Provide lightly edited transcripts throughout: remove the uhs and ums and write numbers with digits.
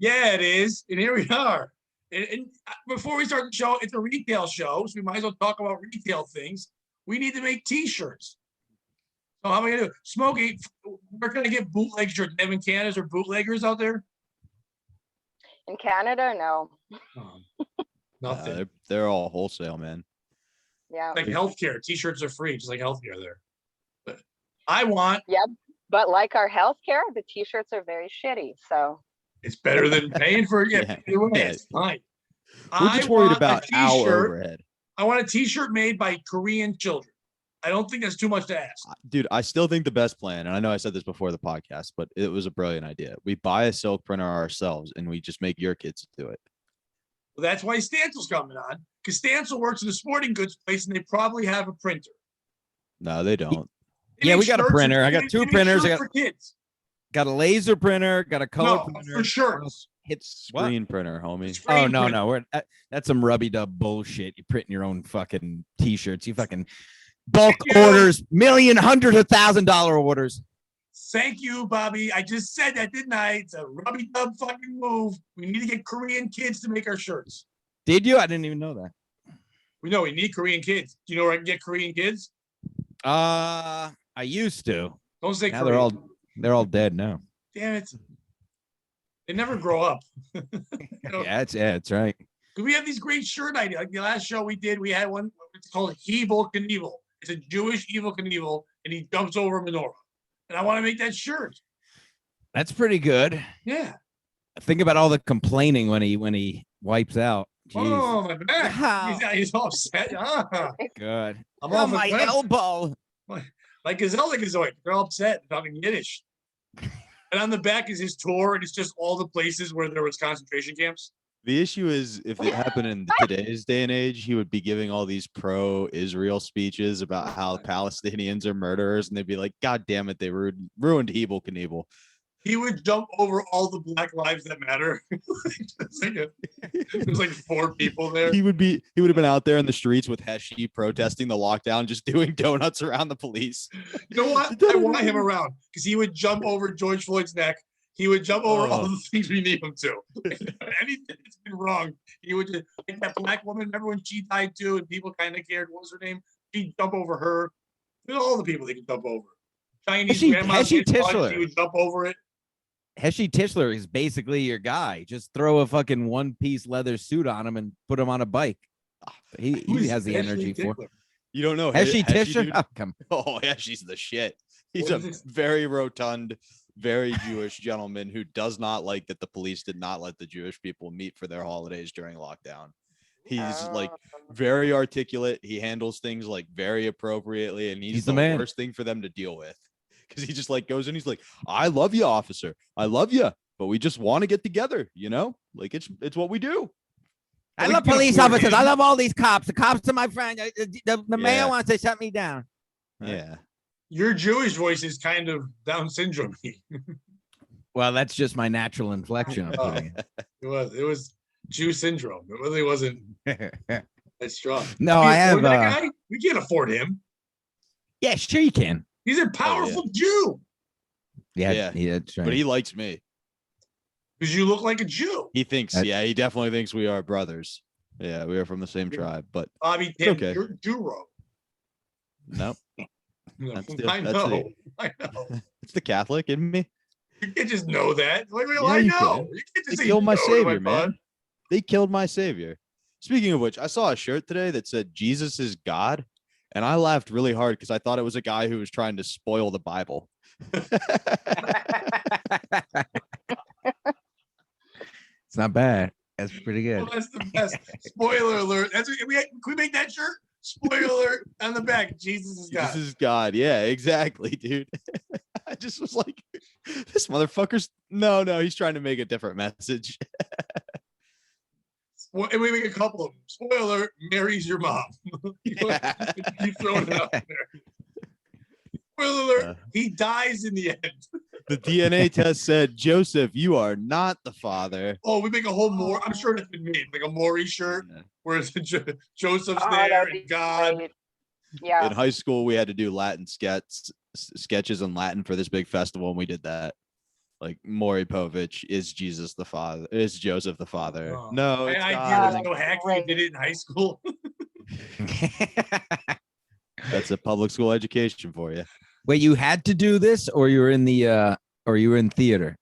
Yeah, it is. And here we are. And before we start the show, it's a retail show, so we might as well talk about retail things. We need to make T-shirts. So how am I gonna do it? Smokey, where can I get bootleg shirts? Evan Canada's or bootleggers out there? In Canada, no. Nothing. They're all wholesale, man. Yeah. Like healthcare, T-shirts are free, just like healthcare there. But I want. Yeah, but like our healthcare, the T-shirts are very shitty. So it's better than paying for it. Yeah, it's fine. We're just worried about our overhead. I want a T-shirt made by Korean children. I don't think that's too much to ask. Dude, I still think the best plan, and I know I said this before the podcast, but it was a brilliant idea. We buy a silk printer ourselves, and we just make your kids do it. Well, that's why Stansel's coming on, because Stansel works in a sporting goods place, and they probably have a printer. No, they don't. Yeah, we got a printer. I got two printers. I got for kids. Got a laser printer. Got a color printer. For sure. It's screen printer, homie. No. That's some rubby dub bullshit. You're printing your own fucking T-shirts. You fucking bulk orders, $100,000 orders. Thank you, Bobby. I just said that, didn't I? It's a rubby dub fucking move. We need to get Korean kids to make our shirts. Did you? I didn't even know that. We know we need Korean kids. Do you know where I can get Korean kids? I used to. Don't say now Korean. they're all dead now. Damn it. They never grow up. Yeah, it's right. We have these great shirt ideas. Like the last show we did, we had one. It's called Evil Knievel. It's a Jewish Evil Knievel, and he jumps over a menorah. And I want to make that shirt. That's pretty good. Yeah. Think about all the complaining when he wipes out. Jeez. Oh, my back. He's all upset. Good. I'm off my elbow. Like Gazelda, they're all upset, talking Yiddish. And on the back is his tour, and it's just all the places where there was concentration camps. The issue is, if it happened in today's day and age, he would be giving all these pro-Israel speeches about how Palestinians are murderers, and they'd be like, "God damn it, they ruined Evel Knievel." He would jump over all the Black Lives That Matter. There's like 4 people there. He would have been out there in the streets with Heshi protesting the lockdown, just doing donuts around the police. You know what? I want him around because he would jump over George Floyd's neck. He would jump over all the things we need him to. Anything that's been wrong, he would just, like that black woman. Remember when she died too, and people kind of cared? What was her name? He'd jump over her. There's all the people he could jump over. Chinese grandma, he would jump over it. Heshi Tischler is basically your guy. Just throw a fucking one-piece leather suit on him and put him on a bike. He has the energy for it. You don't know Heshi Tischler? Oh, Heshi's the shit. He's a very rotund, very Jewish gentleman who does not like that the police did not let the Jewish people meet for their holidays during lockdown. He's like very articulate. He handles things like very appropriately, and he's the worst thing for them to deal with. Because he just like goes in, he's like, "I love you, officer. I love you, but we just want to get together, you know? Like it's what we do." I love police officers. I love all these cops. The cops are my friend. The mayor wants to shut me down. Yeah. Your Jewish voice is kind of Down syndrome. Well, that's just my natural inflection. It was Jew syndrome. It really wasn't that strong. No, I have. That guy? We can't afford him. Yeah, sure you can. He's a powerful Jew. Yeah, that's right. But he likes me. Because you look like a Jew. He thinks, he definitely thinks we are brothers. Yeah, we are from the same tribe. But Bobby, okay. You're Juro. Nope. I know. It's the Catholic in me. You can't just know that. I know. You can't just they killed my savior, man. They killed my savior. Speaking of which, I saw a shirt today that said Jesus is God. And I laughed really hard because I thought it was a guy who was trying to spoil the Bible. It's not bad. That's pretty good. Well, that's the best. Spoiler alert. Can we make that shirt? Spoiler alert on the back. Jesus is God. Jesus is God. Yeah, exactly, dude. I just was like, this motherfucker's no, he's trying to make a different message. And we make a couple of them. Spoiler alert, Mary's your mom. Keep throwing it out there. Spoiler alert, he dies in the end. The DNA test said, Joseph, you are not the father. Oh, we make a whole more. I'm sure it's been made, like a Maury shirt where it's Joseph's there and God. Great. Yeah. In high school, we had to do Latin sketches in Latin for this big festival, and we did that. like Maury Povich is Jesus the Father, is Joseph the Father. Oh, No, my it's idea God. was so hacky you did it in high school. That's a public school education for you. Wait, you had to do this, or you were in the, or you were in theater?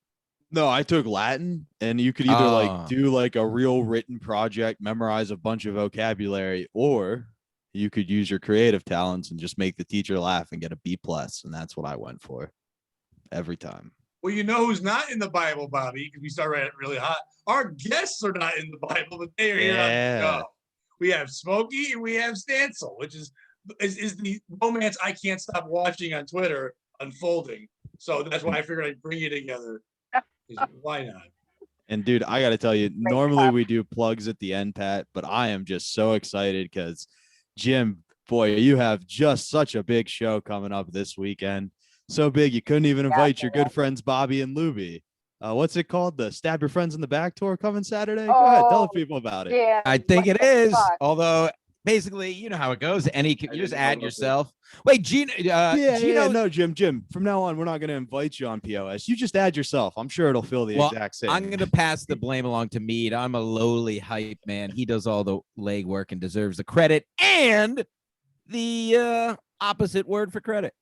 No, I took Latin, and you could either Oh. like do like a real written project, memorize a bunch of vocabulary, or you could use your creative talents and just make the teacher laugh and get a B+. And that's what I went for every time. Well, you know who's not in the Bible, Bobby, because we start right really hot. Our guests are not in the Bible, but they are here on the show. We have Smokey and we have Stancil, which is the romance I can't stop watching on Twitter unfolding. So that's why I figured I'd bring you together. Why not? And dude, I got to tell you, normally we do plugs at the end, Pat, but I am just so excited because Jim, boy, you have just such a big show coming up this weekend. So big, you couldn't even invite your good friends, Bobby and Luby. What's it called? The Stab Your Friends in the Back tour coming Saturday? Go ahead, tell the people about it. Yeah, I think what it the is. fuck? Although, basically, you know how it goes. You just didn't know add about yourself. Wait, Gino. Gino. No, Jim. From now on, we're not going to invite you on POS. You just add yourself. I'm sure it'll feel the exact same. I'm going to pass the blame along to Mead. I'm a lowly hype man. He does all the legwork and deserves the credit and the opposite word for credit.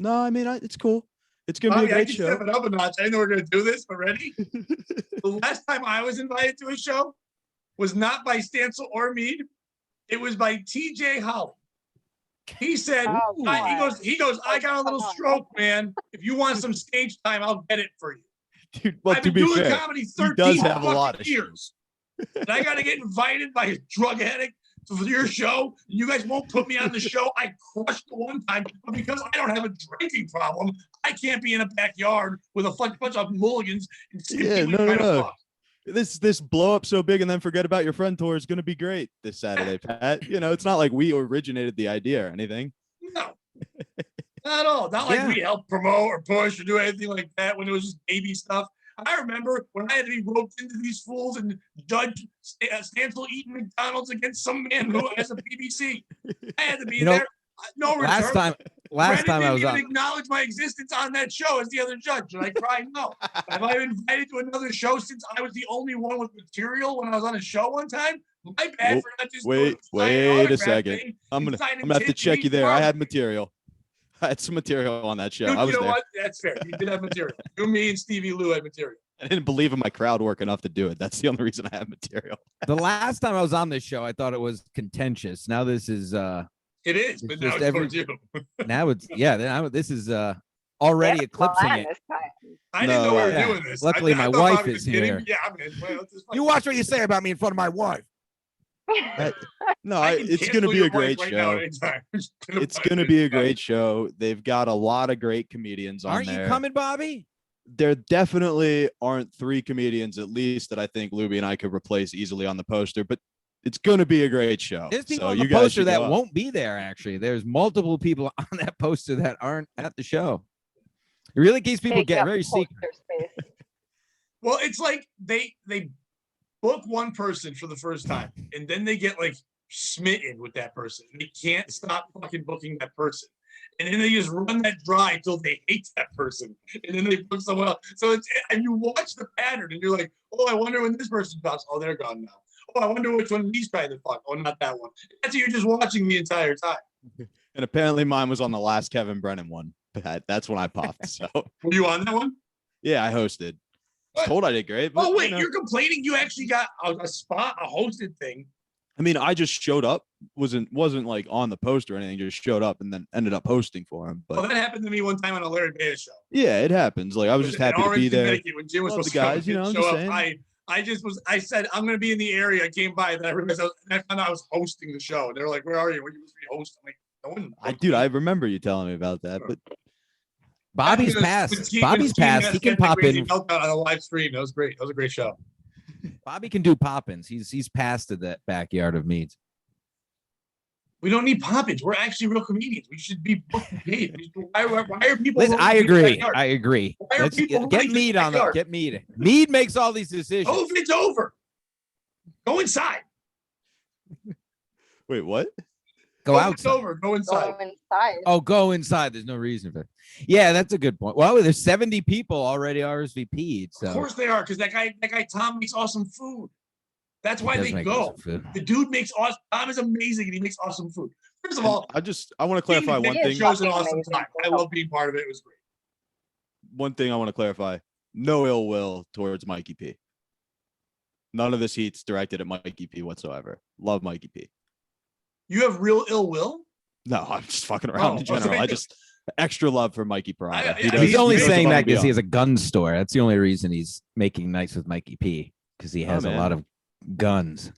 No, I mean, it's cool. It's going to be a Bobby, I great can show. step it up a notch. I didn't know we were going to do this, but ready? The last time I was invited to a show was not by Stancil or Mead. It was by TJ Holly. He said, Oh, he goes, I got a little stroke, man. If you want some stage time, I'll get it for you. Dude, but I've to been be doing fair, comedy he 13 does have a lot fucking of years. And I got to get invited by a drug addict to your show. You guys won't put me on the show. I crushed the one time, but because I don't have a drinking problem, I can't be in a backyard with a bunch of mulligans and see people trying to fuck. This blow up so big and then forget about your friend tour is going to be great this Saturday, Pat. You know, it's not like we originated the idea or anything. No, not at all. Not like we helped promote or push or do anything like that when it was just baby stuff. I remember when I had to be roped into these fools and judge Stancil eating McDonald's against some man who has a BBC. I had to be there. No return. Last time I was didn't on. even acknowledge my existence on that show as the other judge, and I cried no. Have I been invited to another show since I was the only one with material when I was on a show one time? My bad for not just wait a second. I'm gonna have to check you there. I had material. I had some material on that show. You I was know there. what? That's fair. You did have material. You, me, and Stevie Lou had material. I didn't believe in my crowd work enough to do it. That's the only reason I have material. The last time I was on this show, I thought it was contentious. Now this is It is, but now just it's towards you. now it's this is already eclipsing it. I didn't know we were yeah. doing this. Luckily, my thought wife Bobby is was kidding. here. Yeah, I'm in. Well, You watch what you say about me in front of my wife. No, I can it's cancel going to be your a great voice right now show. anytime. It's going to be a great show. They've got a lot of great comedians on Aren't there. you coming, Bobby? There definitely aren't 3 comedians at least that I think Luby and I could replace easily on the poster, but it's going to be a great show. There's people So on you the guys poster should that go up. won't be there. Actually, there's multiple people on that poster that aren't at the show. It really keeps people get very secret. Well, it's like they book one person for the first time, and then they get like smitten with that person. They can't stop fucking booking that person. And then they just run that dry until they hate that person. And then they book someone else. So it's, and you watch the pattern and you're like, oh, I wonder when this person pops. Oh, they're gone now. Oh, I wonder which one of these trying to fuck. Oh, not that one. That's what you're just watching the entire time. And apparently mine was on the last Kevin Brennan one. That's when I popped. So Were you on that one? yeah, I hosted. I was told I did great. But, Oh, wait, you know. you're complaining you actually got a spot, a hosted thing. I mean, I just showed up, wasn't like on the poster or anything, just showed up and then ended up hosting for him. But Well, that happened to me one time on a Larry Baya show. yeah, it happens. Like I was just In happy to be Orange, there. Connecticut, when Jim was Love supposed the guys, to you know, I'm show just up, saying. I said, I'm going to be in the area. I came by, and I realized I found out I was hosting the show. And they're like, where are you? Where you supposed to be hosting? I'm like, no one. Dude, I remember you telling me about that. But Bobby's passed. Bobby's passed. He can pop in. On a live stream. That was great. That was a great show. Bobby can do pop-ins. He's passed to that backyard of Meads. We don't need pop-ins. We're actually real comedians. We should be booked and paid. Why are people? Listen, I running to the agree. backyard? I agree. Why are Let's people get running to Mead the on the backyard? get Mead. Mead makes all these decisions. COVID's over. Go inside. wait, what? Go Go outside. over. Go inside. Go inside. Oh, go inside. There's no reason for it. Yeah, that's a good point. Well, there's 70 people already RSVP'd. So Of course they are, because that guy Tom makes awesome food. That's why does they make go. awesome food. The dude makes awesome. Tom is amazing, and he makes awesome food. First of And all, I want to clarify one He thing. is Show's an fucking awesome amazing. time. I love being part of it. It was great. One thing I want to clarify. No ill will towards Mikey P. None of this heat's directed at Mikey P whatsoever. Love Mikey P. You have real ill will. No, I'm just fucking around Oh, in general. I just extra love for Mikey Parada. I- He's only he does saying above that and because he beyond. has a gun store. That's the only reason he's making nice with Mikey P, because he has a man. lot of guns.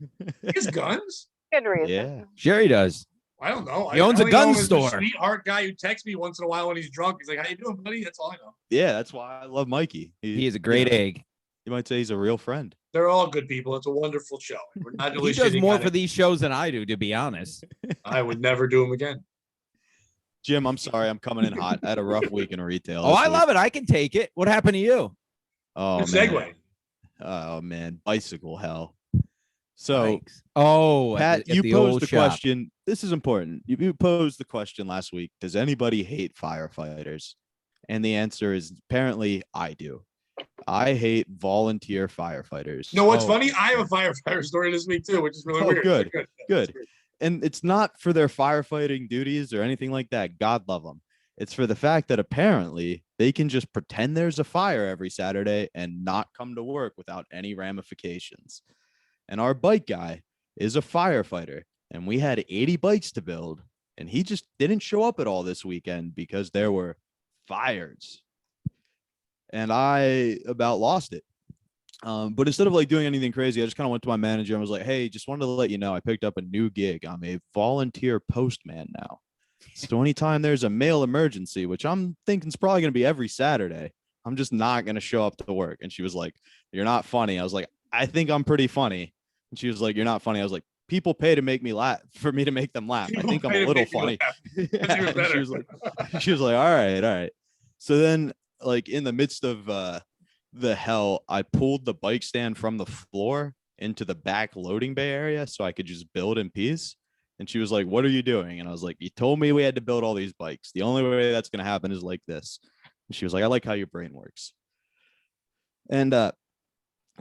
His guns. Good reason. Yeah. Sure, he does. I don't know. He owns I a only gun know him as the store. Sweetheart guy who texts me once in a while when he's drunk. He's like, "How you doing, buddy?" That's all I know. Yeah, that's why I love Mikey. He is a great egg. You might say he's a real friend. They're all good people. It's a wonderful show. We're not really He does shitting more on for it. these shows than I do, to be honest. I would never do them again. Jim, I'm sorry. I'm coming in hot. I had a rough week in retail. Oh, I love it. I can take it. What happened to you? Oh, Good man. segue. Oh, man. Bicycle hell. So, Thanks. Oh, Pat, at you the posed old the shop. question. This is important. You posed the question last week. Does anybody hate firefighters? And the answer is apparently I do. I hate volunteer firefighters. You know what's Oh. funny? I have a firefighter story this week too, which is really Oh, weird. good, Good. good. And it's not for their firefighting duties or anything like that. God love them. It's for the fact that apparently they can just pretend there's a fire every Saturday and not come to work without any ramifications. And our bike guy is a firefighter, and we had 80 bikes to build, and he just didn't show up at all this weekend because there were fires. And I about lost it. But instead of like doing anything crazy, I just kind of went to my manager and was like, "Hey, just wanted to let you know I picked up a new gig. I'm a volunteer postman now. So anytime there's a mail emergency, which I'm thinking is probably going to be every Saturday, I'm just not going to show up to work." And she was like, "You're not funny." I was like, "I think I'm pretty funny." And she was like, "You're not funny." I was like, "People pay to make me laugh, for me to make them laugh. I People think I'm pay a to little make you funny." laugh. Yeah, That's even and better. she was like, all right. So then, like in the midst of the hell, I pulled the bike stand from the floor into the back loading bay area so I could just build in peace. And she was like, "What are you doing?" And I was like, "You told me we had to build all these bikes. The only way that's going to happen is like this." And she was like, "I like how your brain works." And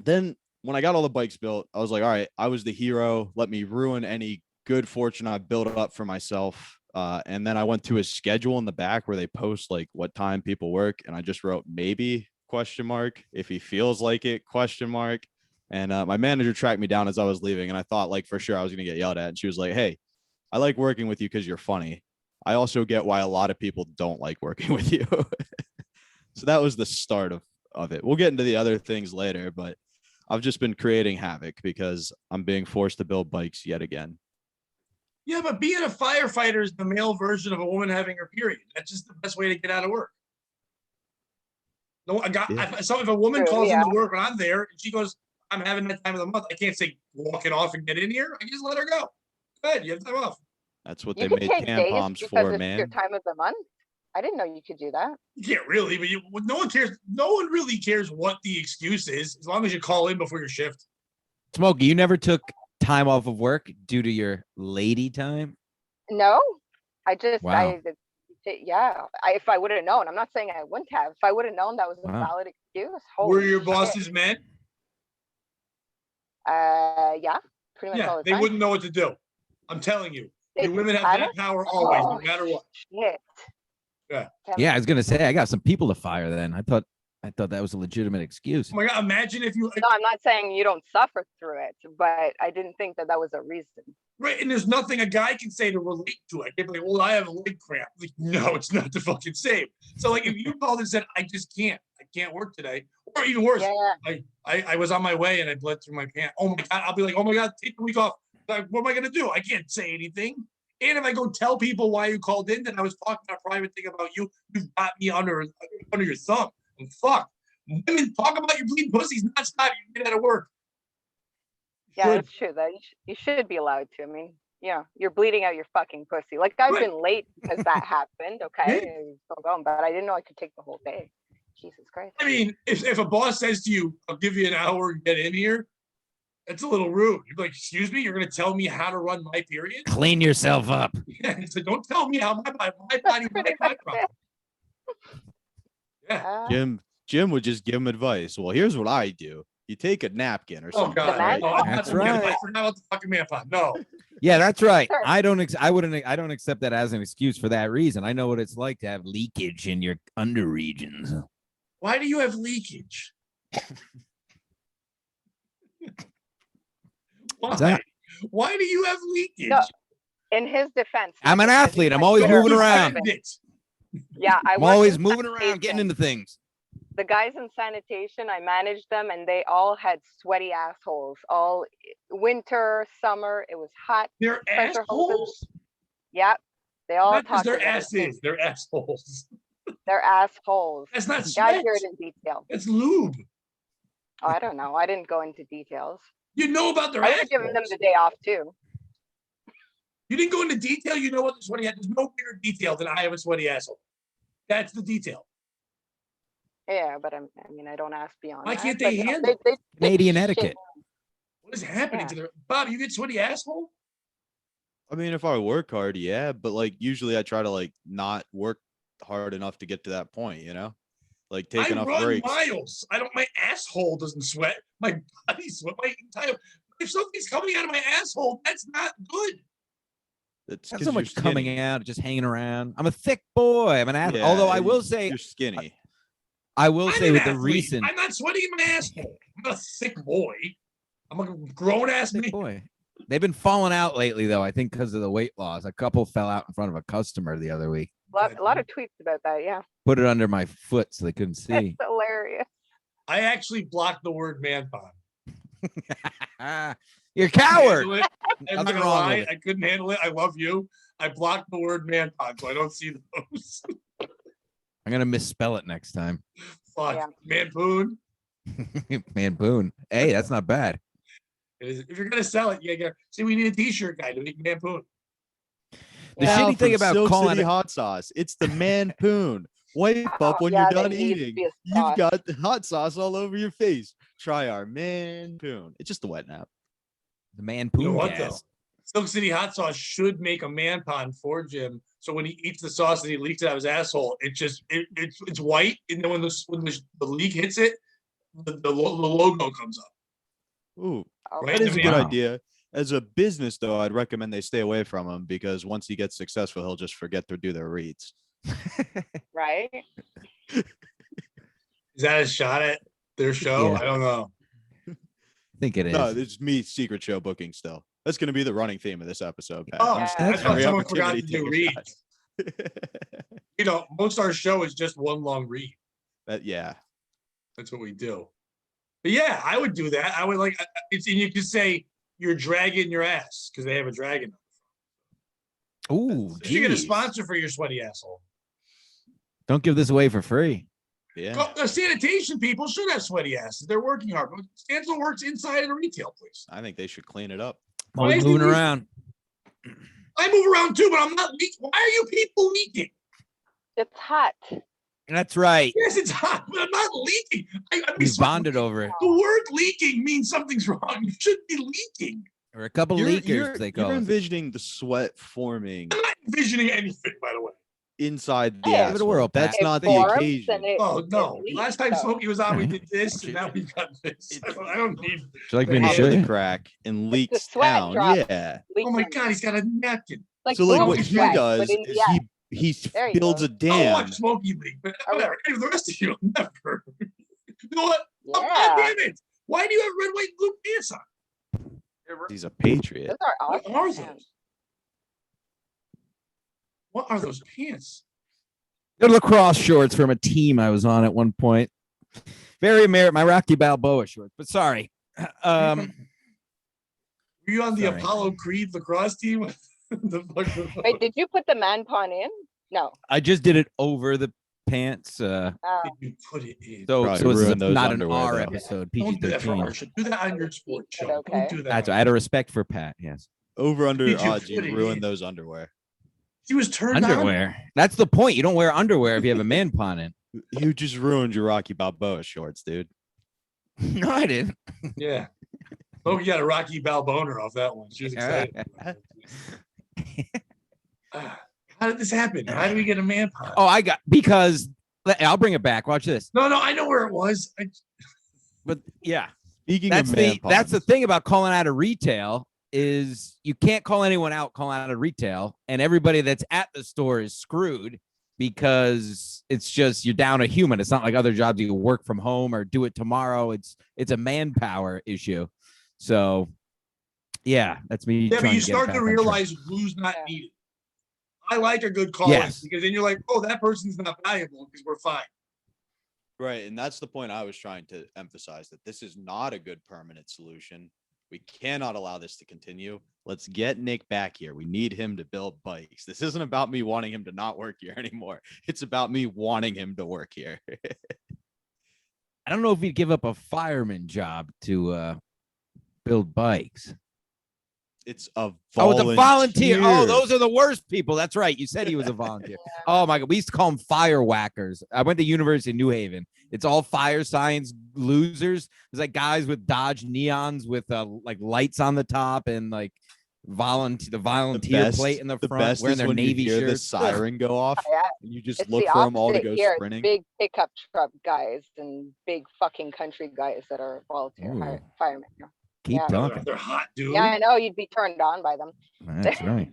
then when I got all the bikes built, I was like, all right, I was the hero. Let me ruin any good fortune I built up for myself. And then I went to a schedule in the back where they post like what time people work. And I just wrote maybe ? If he feels like it ? And my manager tracked me down as I was leaving. And I thought like for sure I was going to get yelled at. And she was like, "Hey, I like working with you because you're funny. I also get why a lot of people don't like working with you." So that was the start of it. We'll get into the other things later, but I've just been creating havoc because I'm being forced to build bikes yet again. Yeah, but being a firefighter is the male version of a woman having her period. That's just the best way to get out of work. No, if a woman True, calls yeah. into work when I'm there and she goes, "I'm having that time of the month," I can't say walk it off and get in here. I just let her go. Go ahead, you have time off. That's what You they can made take cam days palms because for, it's your man. time of the month. I didn't know you could do that. You can't really, but no one cares. No one really cares what the excuse is, as long as you call in before your shift. Smokey, you never took time off of work due to your lady time? No, I just, Wow. yeah, if I would have known, I'm not saying I wouldn't have. If I would have known that was a Wow. valid excuse. Were holy your shit. bosses men? Yeah, pretty much all Yeah, the they time. wouldn't know what to do. I'm telling you. They You women have panic? that power always, no Oh, matter what. shit. Yeah. Damn Yeah, I it. was gonna say I got some people to fire then. I thought that was a legitimate excuse. Oh my God, imagine if you, No, I'm not saying you don't suffer through it, but I didn't think that was a reason. right, and there's nothing a guy can say to relate to it. I can't be like, "Well, I have a leg cramp." Like, no, it's not the fucking same. So like if you called and said, I can't work today, or even worse, Yeah, I was on my way and I bled through my pants. Oh my God, I'll be like, "Oh my God, take the week off." Like, what am I gonna do? I can't say anything. And if I go tell people why you called in, then I was talking about a private thing about you, you've got me under your thumb. And fuck. Women talk about your bleeding pussies nonstop. You get out of work. yeah, Good. that's true. That you should be allowed to. I mean, yeah, you're bleeding out your fucking pussy. Like I've Right. been late because that happened. Okay, I was still going, but I didn't know I could take the whole day. Jesus Christ. I mean, if a boss says to you, "I'll give you an hour to get in here," That's a little rude. You're like, excuse me, you're gonna tell me how to run my period? Clean yourself up. Yeah, so don't tell me how my body Pretty runs my much problem. it. Yeah. Jim would just give him advice. Well, here's what I do. You take a napkin or Oh something. God. man No, I'm not That's gonna get right. advice. Forgot about the fucking man pod. No. Yeah, that's right. Sure. I don't accept that as an excuse for that reason. I know what it's like to have leakage in your under regions. Why do you have leakage? Why? that? Why do you have leakage? No, in his defense. I'm an because athlete. I'm I always swear- moving around. Defend it. Yeah, I I'm work always in moving around, getting sanitation. into things. The guys in sanitation, I managed them and they all had sweaty assholes. All winter, summer, it was hot. They're Pressure assholes. Yep. They all Not because talked they're about it. asses. They're assholes. They're assholes. That's not Guys sweat. hear it in detail. That's lube. Oh, I don't know. I didn't go into details. You know about their I would have given them assholes. the day off too. You didn't go into detail. You know what the sweaty. There's no bigger detail than I have a sweaty asshole. That's the detail. Yeah, but I mean, I don't ask beyond. Why that, can't but they no, handle it? they Canadian shit. etiquette. What is happening Yeah. to their Bob? You get sweaty asshole? I mean, if I work hard, yeah, but like usually I try to like not work hard enough to get to that point, you know? Like take I enough run breaks. miles. I don't. My asshole doesn't sweat. My body sweat. My entire. If something's coming out of my asshole, that's not good. It's Not 'cause so you're much coming skinny. out, just hanging around. I'm a thick boy. I'm an athlete. Yeah, Although I and will say, you're skinny. I will I'm say an with the athlete. recent I'm not sweating in my asshole. I'm not a thick boy. I'm a grown ass thick man. boy. They've been falling out lately, though. I think because of the weight loss. A couple fell out in front of a customer the other week. A lot of tweets about that. Yeah, Put it under my foot so they couldn't see. it's hilarious. I actually blocked the word man pond. You're a coward. I'm not Nothing gonna wrong lie. with it. I couldn't handle it. I love you. I blocked the word man pond, so I don't see those. I'm gonna misspell it next time. Fuck. Yeah. Man poon. Man, Boone. Hey, that's not bad. If you're gonna sell it, you gotta see. We need a T-shirt guy to make man poon. The Yeah. shitty thing From about Silk calling City it, hot sauce. It's the man poon. Wipe up when Yeah, you're that done needs to eating. be a You've sauce. got the hot sauce all over your face. Try our man poon. It's just a wet nap. the man You know Boone what though? gas. Silk City hot sauce should make a man pond for Jim. So when he eats the sauce and he leaks it out of his asshole, it's white, and then when the leak hits it, the logo comes up. Ooh, Oh, Right? that is a good Wow. idea. As a business, though, I'd recommend they stay away from him because once he gets successful, he'll just forget to do their reads. right? Is that a shot at their show? Yeah. I don't know. I think it is. No, it's me secret show booking still. That's going to be the running theme of this episode, Pat. Oh, I'm Yeah. just I taking thought every someone forgot to opportunity do take a reads. shot. You know, most of our show is just one long read. Yeah. That's what we do. But yeah, I would do that. I would like it's, and you could say you're dragging your ass because they have a dragon. Ooh, You should get a geez. sponsor for your sweaty asshole. Don't give this away for free. Yeah. The sanitation people should have sweaty asses. They're working hard. But Stansel works inside of a retail place. I think they should clean it up. Why Always is he moving leaking? around. I move around too, but I'm not leaking. Why are you people leaking? It's hot. That's right. Yes, it's hot, but I'm not leaking. I We bonded over it. The word leaking means something's wrong. You shouldn't be leaking. Or a couple leakers, they call you're it. envisioning the sweat forming I'm not envisioning anything, by the way. inside the Yeah. Give it a asshole. whirl, That's Pat. not It the forms occasion. and it- Oh no! it leaks, Last time so- Smokey was on, we Okay. did this, and now we got this. I don't need. Would you like me to Yeah. show Pop the you? crack and It's the leaks sweat down. drops. Yeah. Oh my Leaking. God, he's got a napkin. Like So like smoke what Smoky he sweat, does but in is the ass. he There you builds go. a I'll dam. watch Smokey leak, but Oh. whatever. Hey, the rest of you never. You know what? Oh, Yeah, God damn it! Why do you have red, white, and blue pants on? He's a patriot. those are What awesome. are man. those? What are those pants? They're lacrosse shorts from a team I was on at one point. Very American, my Rocky Balboa shorts. But sorry. Were you on the Sorry. Apollo Creed lacrosse team? Wait, did you put the man pawn in? No. I just did it over the pants. Did you put it in? So Probably this is ruined those not an underwear, R though. episode, Don't do that for PG-13. our show. Do that on your sports show. Okay. Don't do that. That's out of respect for Pat. Yes. Over under Did you odds, put you it in? ruined those underwear. He was turned on. Underwear. That's the point. You don't wear underwear if you have a man pawn in. You just ruined your Rocky Balboa shorts, dude. No, I didn't. Yeah. Loki got a Rocky Balboner off that one. She was excited. How did this happen? How did we get a man pond? Oh, because I'll bring it back. Watch this. No, I know where it was. But yeah, Speaking that's of man that's the ponds, thing about calling out of retail is you can't call anyone out calling out of retail, and everybody that's at the store is screwed because it's just you're down a human. It's not like other jobs you can work from home or do it tomorrow. It's a manpower issue. So yeah, that's me. Yeah, but trying you to get start back to on track. realize who's not Yeah. needed. I like a good call Yes. because then you're like, oh, that person's not valuable because we're fine. right? And that's the point I was trying to emphasize, that this is not a good permanent solution. We cannot allow this to continue. Let's get Nick back here. We need him to build bikes. This isn't about me wanting him to not work here anymore. It's about me wanting him to work here. I don't know if he'd give up a fireman job to build bikes. It's a Oh, the volunteer. Oh, volunteer. those are the worst people. That's right. You said he was a volunteer. Oh my God. We used to call them fire whackers. I went to University of New Haven. It's all fire science losers. There's like guys with Dodge Neons with like lights on the top and like the volunteer plate in the front, best wearing is their when Navy you hear the shirts. siren go off, Yeah, and you just it's look the for them all to opposite go here. It's sprinting. big pickup truck guys and big fucking country guys that are volunteer Ooh. firemen. Keep Yeah. talking. They're hot, dude. Yeah, I know you'd be turned on by them, That's right.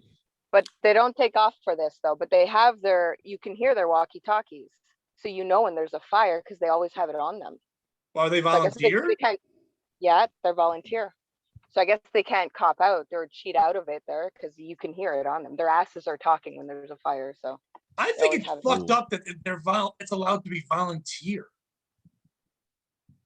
but they don't take off for this though. But they have you can hear their walkie talkies. So you know when there's a fire because they always have it on them. Are they So I guess volunteer? they can't, yeah, they're volunteer. So I guess they can't cop out or cheat out of it there because you can hear it on them. Their asses are talking when there's a fire. So I They think always it's have it. fucked up that it's allowed to be volunteer.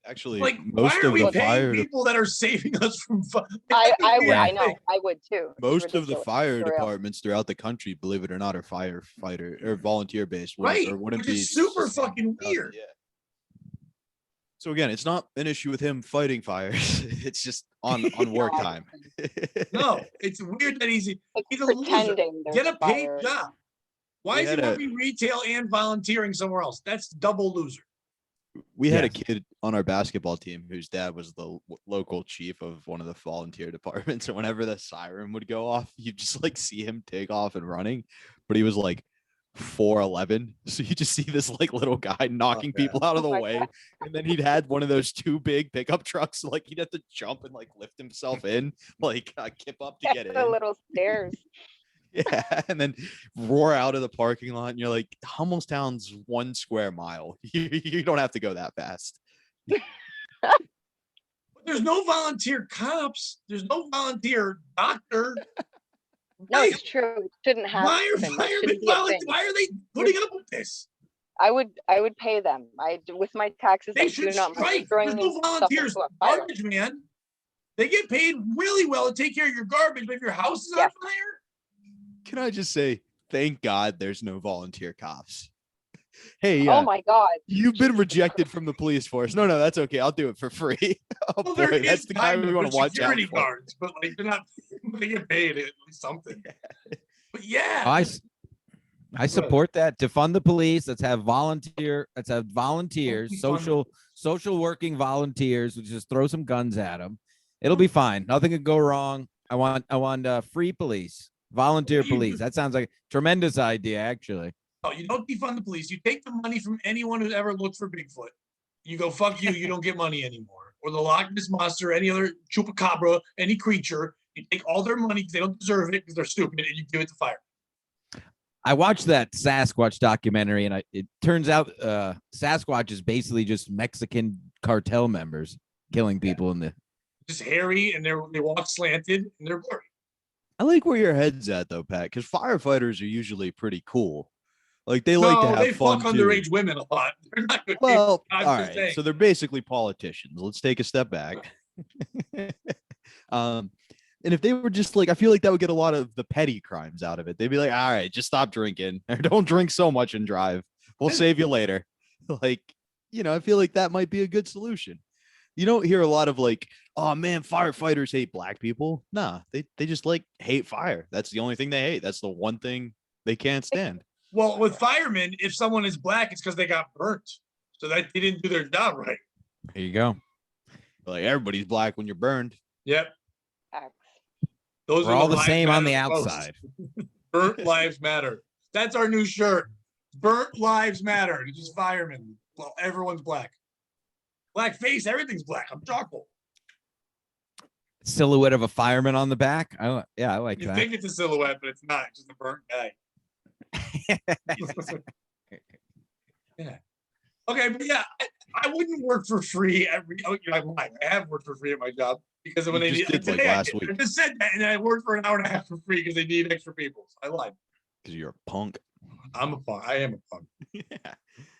Actually, Like, most why are of we the paying fire people that are saving us from? I know I would too. It's most of the ridiculous, fire for real. departments throughout the country, believe it or not, are firefighter or volunteer based, Right, or wouldn't which be is super sustainable fucking without it, weird. yeah. So again, it's not an issue with him fighting fires. It's just on work time. No, it's weird that he's a loser. Pretending there's Get a paid fire. job. Why We is he had want a- to be retail and volunteering somewhere else? That's double loser. We had a Yes. kid on our basketball team whose dad was the local chief of one of the volunteer departments. And whenever the siren would go off, you just like see him take off and running. But he was like 4'11". So you just see this like little guy knocking yeah. people out of the Oh my way. God. And then he'd had one of those two big pickup trucks. So like he'd have to jump and like lift himself in, like kip up to get The in. little stairs. Yeah, and then roar out of the parking lot, and you're like, Hummelstown's 1 square mile. You don't have to go that fast. There's no volunteer cops. There's no volunteer doctor. No, Why- it's true. It shouldn't happen. Why are It firemen shouldn't be a thing. why are they putting up with this? I would pay them. With my taxes. They I should do not mind strike. throwing There's no stuff volunteers. into a fire. Garbage man. They get paid really well to take care of your garbage, but if your house is on Yes. fire, Can I just say, thank God there's no volunteer cops. Hey, Oh my God. you've been rejected from the police force. No, that's okay. I'll do it for free. Oh well, there boy, is that's the guy kind we of want to watch out security for. guards, but like they're not. They get paid at least something. But yeah, I support that. To fund the police, let's have volunteers, Hopefully fund social working volunteers. We just throw some guns at them. It'll be fine. Nothing could go wrong. I want free police, volunteer You- police. That sounds like a tremendous idea, actually. no, you don't defund the police. You take the money from anyone who's ever looked for Bigfoot. You go, fuck you. You don't get money anymore. Or the Loch Ness monster, any other chupacabra, any creature. You take all their money because they don't deserve it because they're stupid, and you give it to fire. I watched that Sasquatch documentary, and it turns out Sasquatch is basically just Mexican cartel members killing people in the. Just hairy, and they walk slanted, and they're blurry. I like where your head's at though, Pat, because firefighters are usually pretty cool. Like they like to No, have they fun fuck too. underage women a lot. They're not good. Well, I'm all just right. saying. So they're basically politicians. Let's take a step back. And if they were just like, I feel like that would get a lot of the petty crimes out of it. They'd be like, all right, just stop drinking or don't drink so much and drive. We'll save you later. Like, I feel like that might be a good solution. You don't hear a lot of like, oh man, firefighters hate black people. Nah, they just like hate fire. That's the only thing they hate. That's the one thing they can't stand. Well, with firemen, if someone is black, it's because they got burnt. So that they didn't do their job right. There you go. Like everybody's black when you're burned. Yep. Facts. Those We're are all the lives same on the matter most. outside. Burnt lives matter. That's our new shirt. Burnt lives matter. It's just firemen. Well, everyone's black. Black face, everything's black. I'm charcoal. Silhouette of a fireman on the back. Yeah, I like You that. think it's a silhouette, but it's not. It's just a burnt guy. Yeah. Okay, but yeah, I wouldn't work for free every. Oh, I lied. I have worked for free at my job because when You they just need did, like, today, last I week. just said that, and I worked for an hour and a half for free because they need extra people. So I lied. Because you're a punk. I'm a punk. I am a punk. Yeah.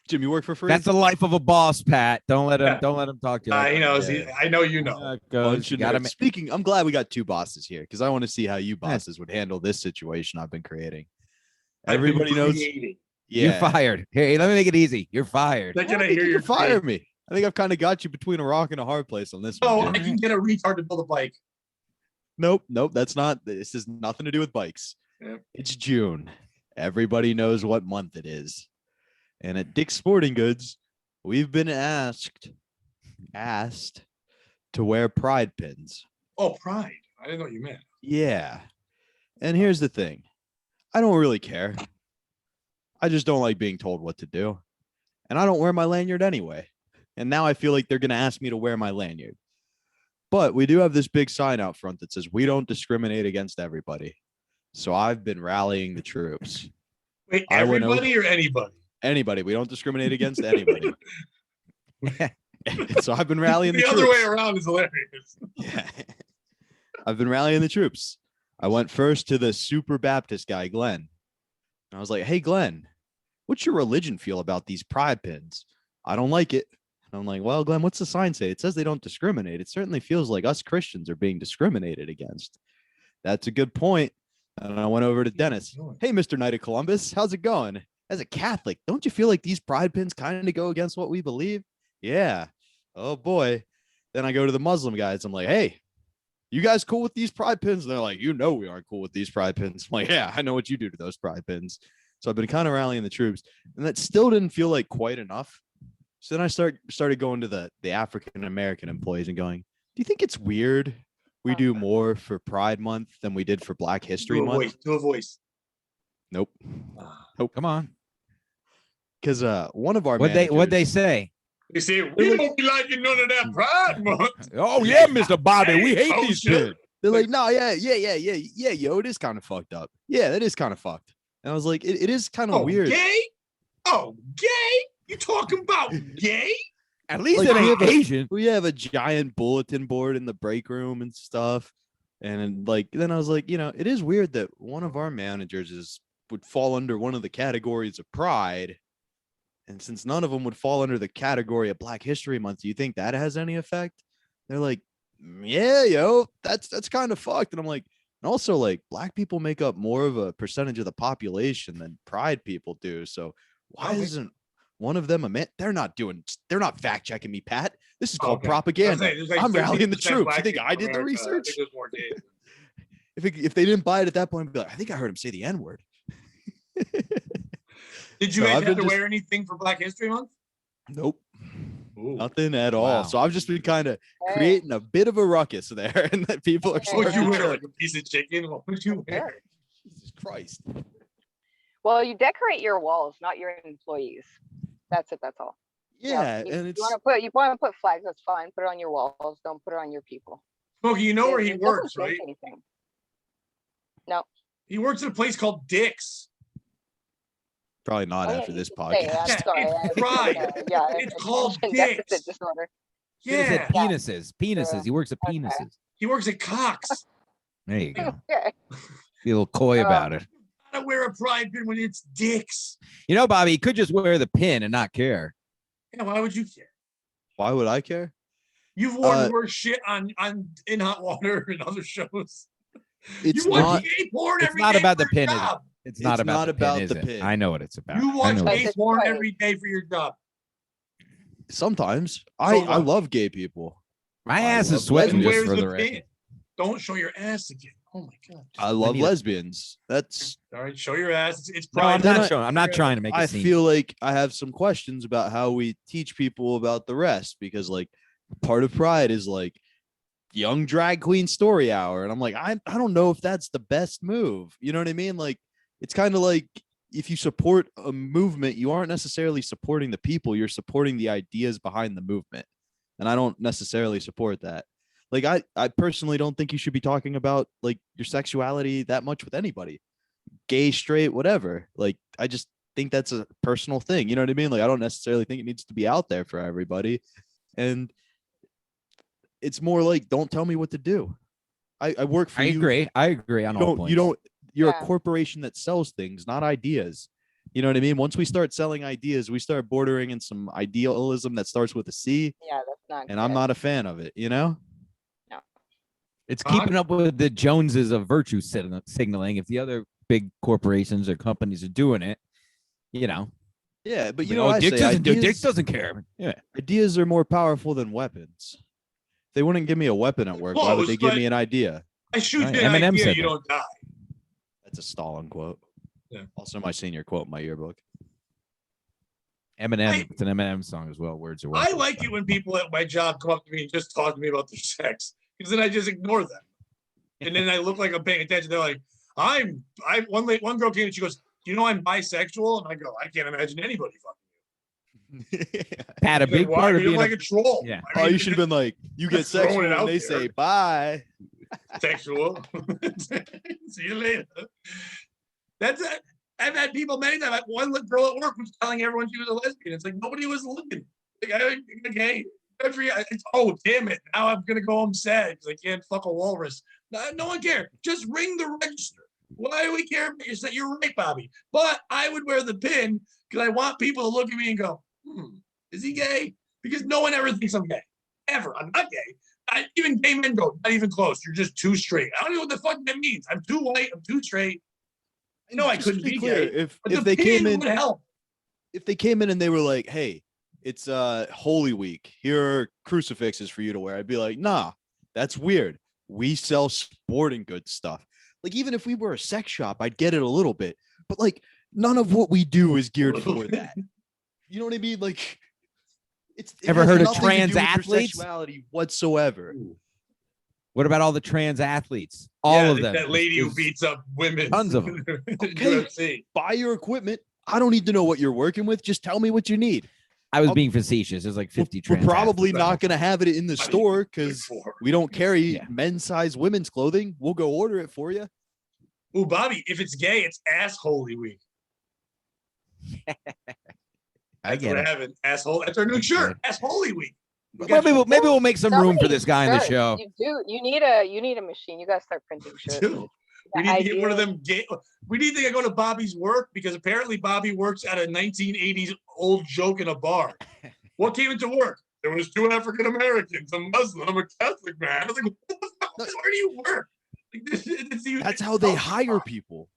Jim, you work for free? That's the life of a boss, Pat. Don't let him. Yeah. Don't let him talk to you. Like He that. knows. Yeah. I know you know. Yeah, it goes. Bunch You of gotta nerds. ma- Speaking, I'm glad we got two bosses here because I want to see how you bosses would handle this situation I've been creating. I've been Everybody knows. creating. Yeah. You're fired. Here, let me make it easy. You're fired. They're I don't gonna think hear you your can fire me. I think I've kind of got you between a rock and a hard place on this one. Oh, Jim. I can get a retard to build a bike. Nope. That's not. This has nothing to do with bikes. Yep. It's June. Everybody knows what month it is. And at Dick's Sporting Goods, we've been asked to wear pride pins. Oh, pride. I didn't know what you meant. Yeah. And here's the thing. I don't really care. I just don't like being told what to do. And I don't wear my lanyard anyway. And now I feel like they're going to ask me to wear my lanyard. But we do have this big sign out front that says we don't discriminate against everybody. So I've been rallying the troops. Wait, I went everybody or anybody? Anybody. We don't discriminate against anybody. So I've been rallying the The troops. other way around is hilarious. Yeah. I've been rallying the troops. I went first to the super Baptist guy, Glenn. And I was like, hey, Glenn, what's your religion feel about these pride pins? I don't like it. And I'm like, well, Glenn, what's the sign say? It says they don't discriminate. It certainly feels like us Christians are being discriminated against. That's a good point. And I went over to Dennis. Hey, Mr. Knight of Columbus, how's it going? As a Catholic, don't you feel like these pride pins kind of go against what we believe? Yeah. Oh, boy. Then I go to the Muslim guys. I'm like, hey, you guys cool with these pride pins? And they're like, you know we aren't cool with these pride pins. I'm like, yeah, I know what you do to those pride pins. So I've been kind of rallying the troops. And that still didn't feel like quite enough. So then I started going to the African-American employees and going, do you think it's weird we do more for Pride Month than we did for Black History Month? Do a voice. Nope. Come on. Because one of our What'd they managers- say? You see, we won't be liking none of that Pride Month. Oh yeah, Mr. Bobby, we hate Oh, these shit. pins. They're like, no, yeah, yo, it is kind of fucked up. Yeah, that is kind of fucked. And I was like, it is kind of Oh, weird. gay? Oh, gay? You talking about gay? At least Like, it we ain't have a- Asian. We have a giant bulletin board in the break room and stuff. And like, then I was like, it is weird that one of our managers would fall under one of the categories of pride. And since none of them would fall under the category of Black History Month, do you think that has any effect? They're like, yeah, yo, that's kind of fucked. And I'm like, and also like Black people make up more of a percentage of the population than pride people do. So why isn't one of them a man? They're not fact checking me, Pat. This is called Okay. propaganda. There's like I'm rallying the 13% troops. Black You think people I in did the America. I research? think there's more gays. If they didn't buy it at that point, I'd be like, I think I heard him say the N-word. Did you So guys I've have to been wear anything for Black History Month? Nope. Ooh. Nothing at all. Wow. So I've just been kind of Hey, creating a bit of a ruckus there, and that people are What What would starting you to wear? check. Like a piece of chicken? What would you wear? Jesus Christ. Well, you decorate your walls, not your employees. That's it. That's all. Yeah, You, and it's you want to put flags. That's fine. Put it on your walls. Don't put it on your people. Smokey, you know where he It doesn't works, change right? anything. He works at a place called Dick's. probably not Oh, yeah, after you this can say it. podcast. I'm Yeah, sorry. it's I- pride. Yeah, It's called attention deficit dicks. disorder. Should have said Yeah, penises. Penises. He works at Okay. penises. he works at Cox. There you go. Okay. Be a little coy about it. Gotta wear a pride pin when it's Dick's. You know, Bobby, he could just wear the pin and not care. Yeah, why would you care? Why would I care? You've worn Uh, worse shit on In Hot Water and other shows. It's You watch not. gay porn It's every not day about for the pin, your is it? job. It's not about not the about pin, is the it? pin. I know what it's about. You I watch know But gay it's porn pride. every day for your job. Sometimes So I what? love gay people. my I ass love is sweating Then just where's for the the record. pin? Don't show your ass again. Oh my god. I love need a- lesbians. That's. All right, show your ass. It's No, I'm pride. Then not I- showing. I'm not trying to make a I scene. feel like I have some questions about how we teach people about the rest because like part of pride is like young drag queen story hour. And I'm like, I don't know if that's the best move. You know what I mean? Like, it's kind of like if you support a movement, you aren't necessarily supporting the people, you're supporting the ideas behind the movement. And I don't necessarily support that. Like, I personally don't think you should be talking about like your sexuality that much with anybody, gay, straight, whatever. Like, I just think that's a personal thing. You know what I mean? Like, I don't necessarily think it needs to be out there for everybody. And it's more like, don't tell me what to do. I work for you. I agree on all points. You're Yeah. a corporation that sells things, not ideas. You know what I mean? Once we start selling ideas, we start bordering in some idealism that starts with a C, Yeah, that's not. and I'm good. not a fan of it, you know? It's keeping up with the Joneses of virtue signaling. If the other big corporations or companies are doing it, you know. Yeah, but you Like, know, Dick doesn't care. Yeah. ideas are more powerful than weapons. They wouldn't give me a weapon at work. Why would they give Close, me an idea? I shoot Right, you an Eminem idea, said you that. don't die. That's a Stalin quote. Yeah. Also my senior quote in my yearbook. Eminem. It's an Eminem song as well. Words are I worthless. like it when people at my job come up to me and just talk to me about their sex, because then I just ignore them, and then I look like I'm paying attention. They're like, one girl came and she goes, "Do you know I'm bisexual?" And I go, "I can't imagine anybody fucking." Pat, a She's like, big "Why? part of You look being like a troll." Yeah. I Oh, mean, you should have been like, you get Just throwing sexual it and out they there. say bye. sexual. See you later. That's it. I've had people many times. One girl at work was telling everyone she was a lesbian. It's like nobody was looking. Like, okay, oh damn it! Now I'm gonna go home sad because I can't fuck a walrus. No one cares. Just ring the register. Why do we care? You're right, Bobby. But I would wear the pin because I want people to look at me and go, "Is he gay?" Because no one ever thinks I'm gay. Ever. I'm not gay. Even gay men go, not even close. You're just too straight. I don't know what the fuck that means. I'm too white. I'm too straight. I know I Just to couldn't be be clear, gay. if But the they came pin in, would help. if they came in and they were like, "Hey, it's Holy Week. Here are crucifixes for you to wear," I'd be like, "Nah, that's weird. We sell sporting goods stuff." Like, even if we were a sex shop, I'd get it a little bit, but like none of what we do is geared for that. You know what I mean? Like, it Ever has heard of nothing to do trans with your athletes? sexuality whatsoever. What about all the trans athletes? All Yeah, of them. That lady who There's beats up women. tons of them. Okay. UFC. Buy your equipment. I don't need to know what you're working with. Just tell me what you need. I was being facetious. There's like 50 We're trans probably athletes. not going to have it in the I mean, store good because for her. we don't carry Yeah. men's size women's clothing. We'll go order it for you. Ooh, Bobby, if it's gay, it's ass holy week. I That's get what it. having asshole. That's our new shirt. Ass holy week. We got Maybe we'll make some room for Somebody this guy on the should. show. You do. You need a machine. You gotta start printing shirts. Dude, we need to get one of them gay. We need to go to Bobby's work because apparently Bobby works at a 1980s old joke in a bar. What came into work? There was 2 African Americans, a Muslim, a Catholic man. I was like, what the fuck? Where do you work? Like, That's how they hire people.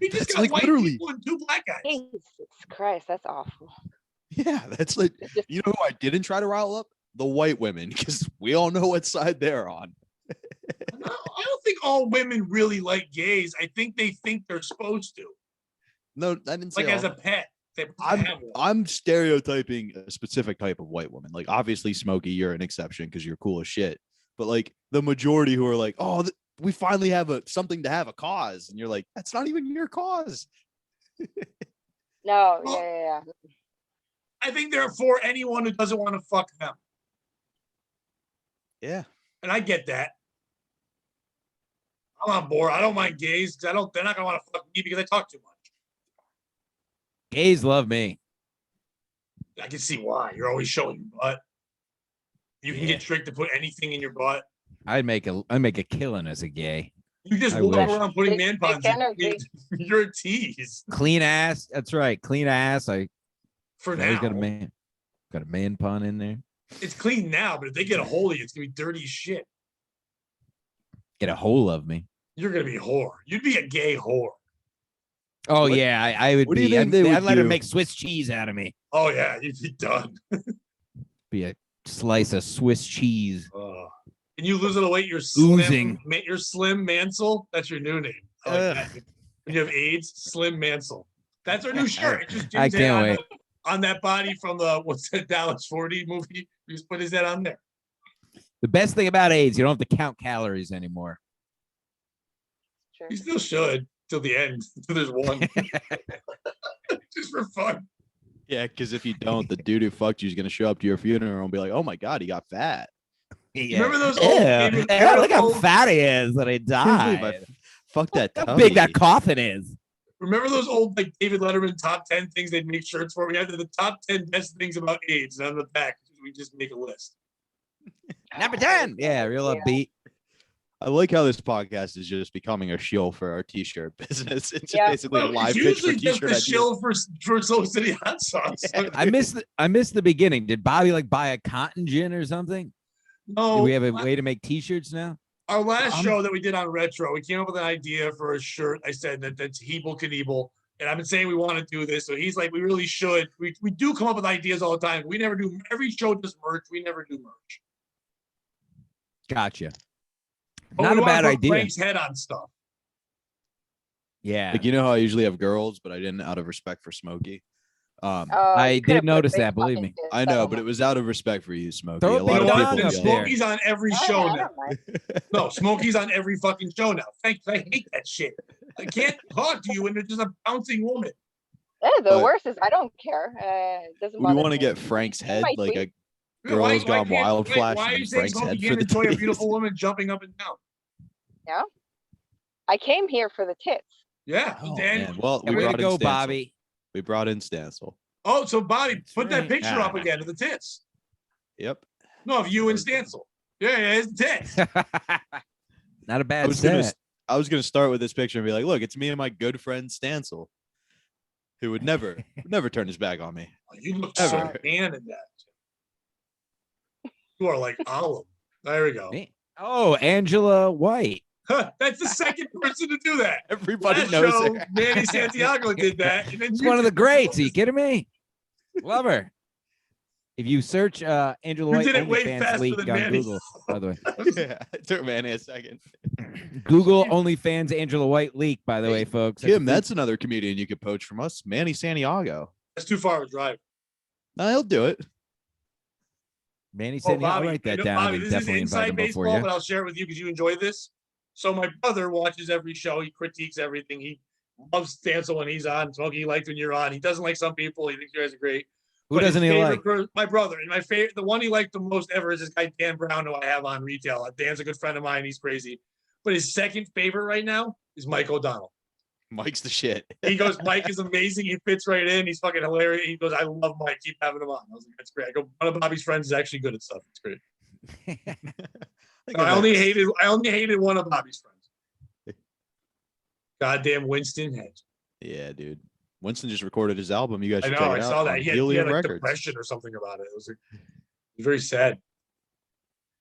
We just That's got like white literally- people and 2 black guys. Jesus Christ, that's awful. Yeah, that's like, It's just- you know who I didn't try to rile up? The white women, because we all know what side they're on. No, I don't think all women really like gays. I think they think they're supposed to, No, I didn't say like as all. a pet. They I'm have one. I'm stereotyping a specific type of white woman. Like, obviously, Smokey, you're an exception because you're cool as shit. But like the majority who are like, "Oh, we finally have something to have a cause," and you're like, "That's not even your cause." No, Well, yeah. I think they're for anyone who doesn't want to fuck them. Yeah. And I get that. I'm on board. I don't mind gays because they're not gonna want to fuck me because I talk too much. Gays love me. I can see why. You're always showing your butt. You can Yeah. get tricked to put anything in your butt. I'd make a killing as a gay. You just I walk wish. around putting man Big puns. in. energy. You're a tease Clean ass. That's right. Clean ass. I for always now. got a man pun in there. It's clean now, but if they get a hold of you, it's gonna be dirty as shit. Get a hold of me. You're gonna be a whore. You'd be a gay whore. Oh What- yeah, I would what do you be. think they would I'd let her do? make Swiss cheese out of me. Oh yeah, you'd be done. Be a slice of Swiss cheese. And you lose a little weight, you're slim. Oozing. You're Slim Mansell. That's your new name. I like Ugh. that. When you have AIDS, Slim Mansell. That's our new shirt. It's just I Jim's head can't on wait. on that body from the what's that Dallas 40 movie. We just put his head on there. The best thing about AIDS, you don't have to count calories anymore. Sure. You still should till the end, until there's one. Just for fun. Yeah, because if you don't, the dude who fucked you is gonna show up to your funeral and be like, "Oh my god, he got fat." Remember those Ew. old David- Yeah, look how old- fat he is that he Can't believe I died. fucked that. How big that tummy. coffin is. Remember those old like David Letterman top 10 things they'd make shirts for? We had the top 10 best things about AIDS, and on the back we just make a list. Number 10. Yeah, real upbeat. I like how this podcast is just becoming a shill for our t-shirt business. It's Yeah. basically a Well, live it's pitch for usually just t-shirt the ideas. shill for Soul City hot sauce. I missed the beginning. Did Bobby like buy a cotton gin or something? Do No, we have a way to make t-shirts now? our last show that we did on Retro, we came up with an idea for a shirt. I said that's Heeble Knievel. And I've been saying we want to do this. So he's like, we really should. We do come up with ideas all the time. We never do. Every show does merch. We never do merch. Gotcha. But Not we a wanna bad put idea. Frank's head on stuff. Yeah. Like, you know how I usually have girls, but I didn't out of respect for Smokey. Oh, I you did could've put notice big that, believe fucking me. dicks I know, on but it them. was out of respect for you, Smokey. Throw a A big lot of You know dong what? people up Then get it. there. Smokey's on every I show don't now. mind. No, Smokey's on every fucking show now. Thanks. I hate that shit. I can't talk to you when there's just a bouncing woman. The But- worst is I don't care. It doesn't We bother want to me. get Frank's head, might like tweet. a Girls Gone Wild flash Why and are you then saying Frank's Smokey head can't for the enjoy a titties. beautiful woman jumping up and down? I came here for the tits. Yeah. Oh, Dan- man. Well, we Way to brought in go, Stancil. Bobby. We brought in Stancil. Oh, so Bobby, That's put that right. picture up Ah. again of the tits. Yep. No, of you and Stancil. Yeah, it's tits. Not a I bad was gonna set. I was gonna start with this picture and be like, look, it's me and my good friend Stancil, who would never turn his back on me. You look so Ever. tan in that. You are like olive. There we go. Me? Oh, Angela White. That's the second person to do that. Everybody Last knows show, her. Manny Santiago did that. And then It's you one of the did- greats. Are you kidding me? Love her. If you search Angela You White did it way OnlyFans faster leak than on Manny. Google, by the way. Yeah, it took Manny a second. Google OnlyFans Angela White leak, by the way, folks. Kim, that's another comedian you could poach from us, Manny Santiago. That's too far of a drive. He'll do it. Manny Oh, Sandy. I'll Bobby, write that you know, down. Bobby, and this is definitely invite inside him before baseball, you. but I'll share it with you because you enjoy this. So my brother watches every show. He critiques everything. He loves Stancil when he's on. Smokey, he liked when you're on. He doesn't like some people. He thinks you guys are great. Who But his doesn't he favorite like? my brother. And my favorite, the one he liked the most ever is this guy, Dan Brown, who I have on retail. Dan's a good friend of mine. He's crazy. But his second favorite right now is Mike O'Donnell. Mike's the shit. He goes, Mike is amazing. He fits right in. He's fucking hilarious. He goes, I love Mike. Keep having him on. I was like, that's great. I go, one of Bobby's friends is actually good at stuff. It's great. I only hated one of Bobby's friends. Goddamn Winston Hedge. Yeah, dude. Winston just recorded his album. You guys I should know. check I it out saw that. on He had Helium like Records. depression or something about it. It was very sad.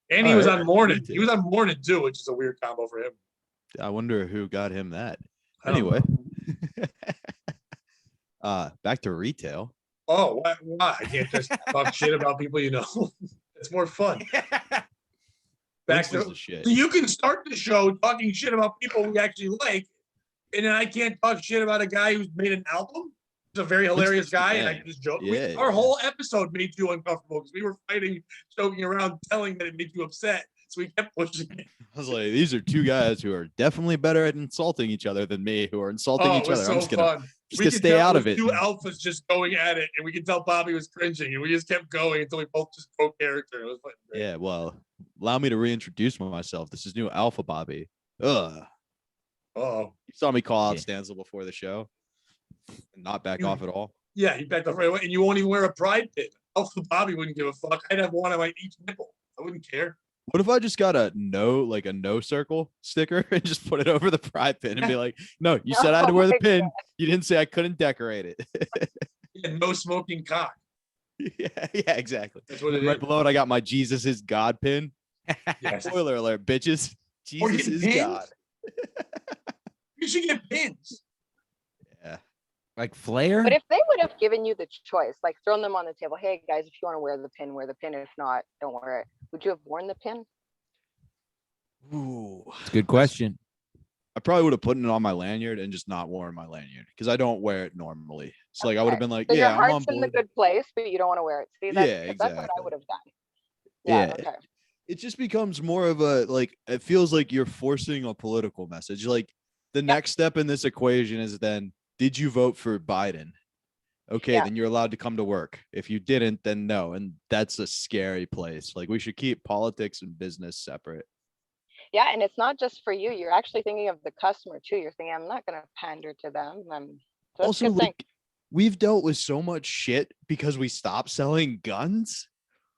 And he was Alright. on Morning. He was on Morning too, which is a weird combo for him. I wonder who got him that. I don't Anyway, know. back to retail. Oh, why? I can't just talk shit about people you know. It's more fun. Back Winston's to the shit. so you can start the show talking shit about people we actually like, and then I can't talk shit about a guy who's made an album. He's a very hilarious Winston's the guy, and I man. can just joke. Yeah, Our yeah. whole episode made you uncomfortable because we were fighting, joking around, telling that it made you upset. So we kept pushing it. I was like, these are two guys who are definitely better at insulting each other than me, who are insulting Oh, each it was other. so I'm just gonna fun. just We gonna could stay tell out it of was it. two alphas just going at it, and we could tell Bobby was cringing, and we just kept going until we both just broke character. It was fucking great. Yeah, well, allow me to reintroduce myself. This is new Alpha Bobby. Ugh. Oh, You saw me call out Yeah. Stancil before the show and not back You- off at all. yeah, you backed off right away, and you won't even wear a pride pin. Alpha Bobby wouldn't give a fuck. I'd have one on my each nipple. I wouldn't care. What if I just got a no circle sticker and just put it over the pride pin and be like, no, you said I had to Oh wear the my pin. You didn't say I couldn't decorate it. Yeah, no smoking cock. yeah, exactly. That's what it Right is. below it, I got my Jesus is God pin. Yes. Spoiler alert, bitches. Or Jesus get is pins? God. You should get pins. Yeah. Like Flair? But if they would have given you the choice, like thrown them on the table, hey guys, if you want to wear the pin, wear the pin. If not, don't wear it. Would you have worn the pin? Ooh. It's a good question. I probably would have put it on my lanyard and just not worn my lanyard because I don't wear it normally. So like I would have Okay. been like, So yeah, your I'm on heart's in the board. good place, but you don't want to wear it. See, that's, Yeah, that's what I exactly. would have done. Yeah. Okay. it just becomes more of a like it feels like you're forcing a political message. Like the next step in this equation is then did you vote for Biden? Okay, Yeah. then you're allowed to come to work. If you didn't, then no. And that's a scary place. Like we should keep politics and business separate. Yeah, and it's not just for you. You're actually thinking of the customer too. You're thinking, I'm not gonna pander to them. So that's Also, a good thing. like we've dealt with so much shit because we stopped selling guns.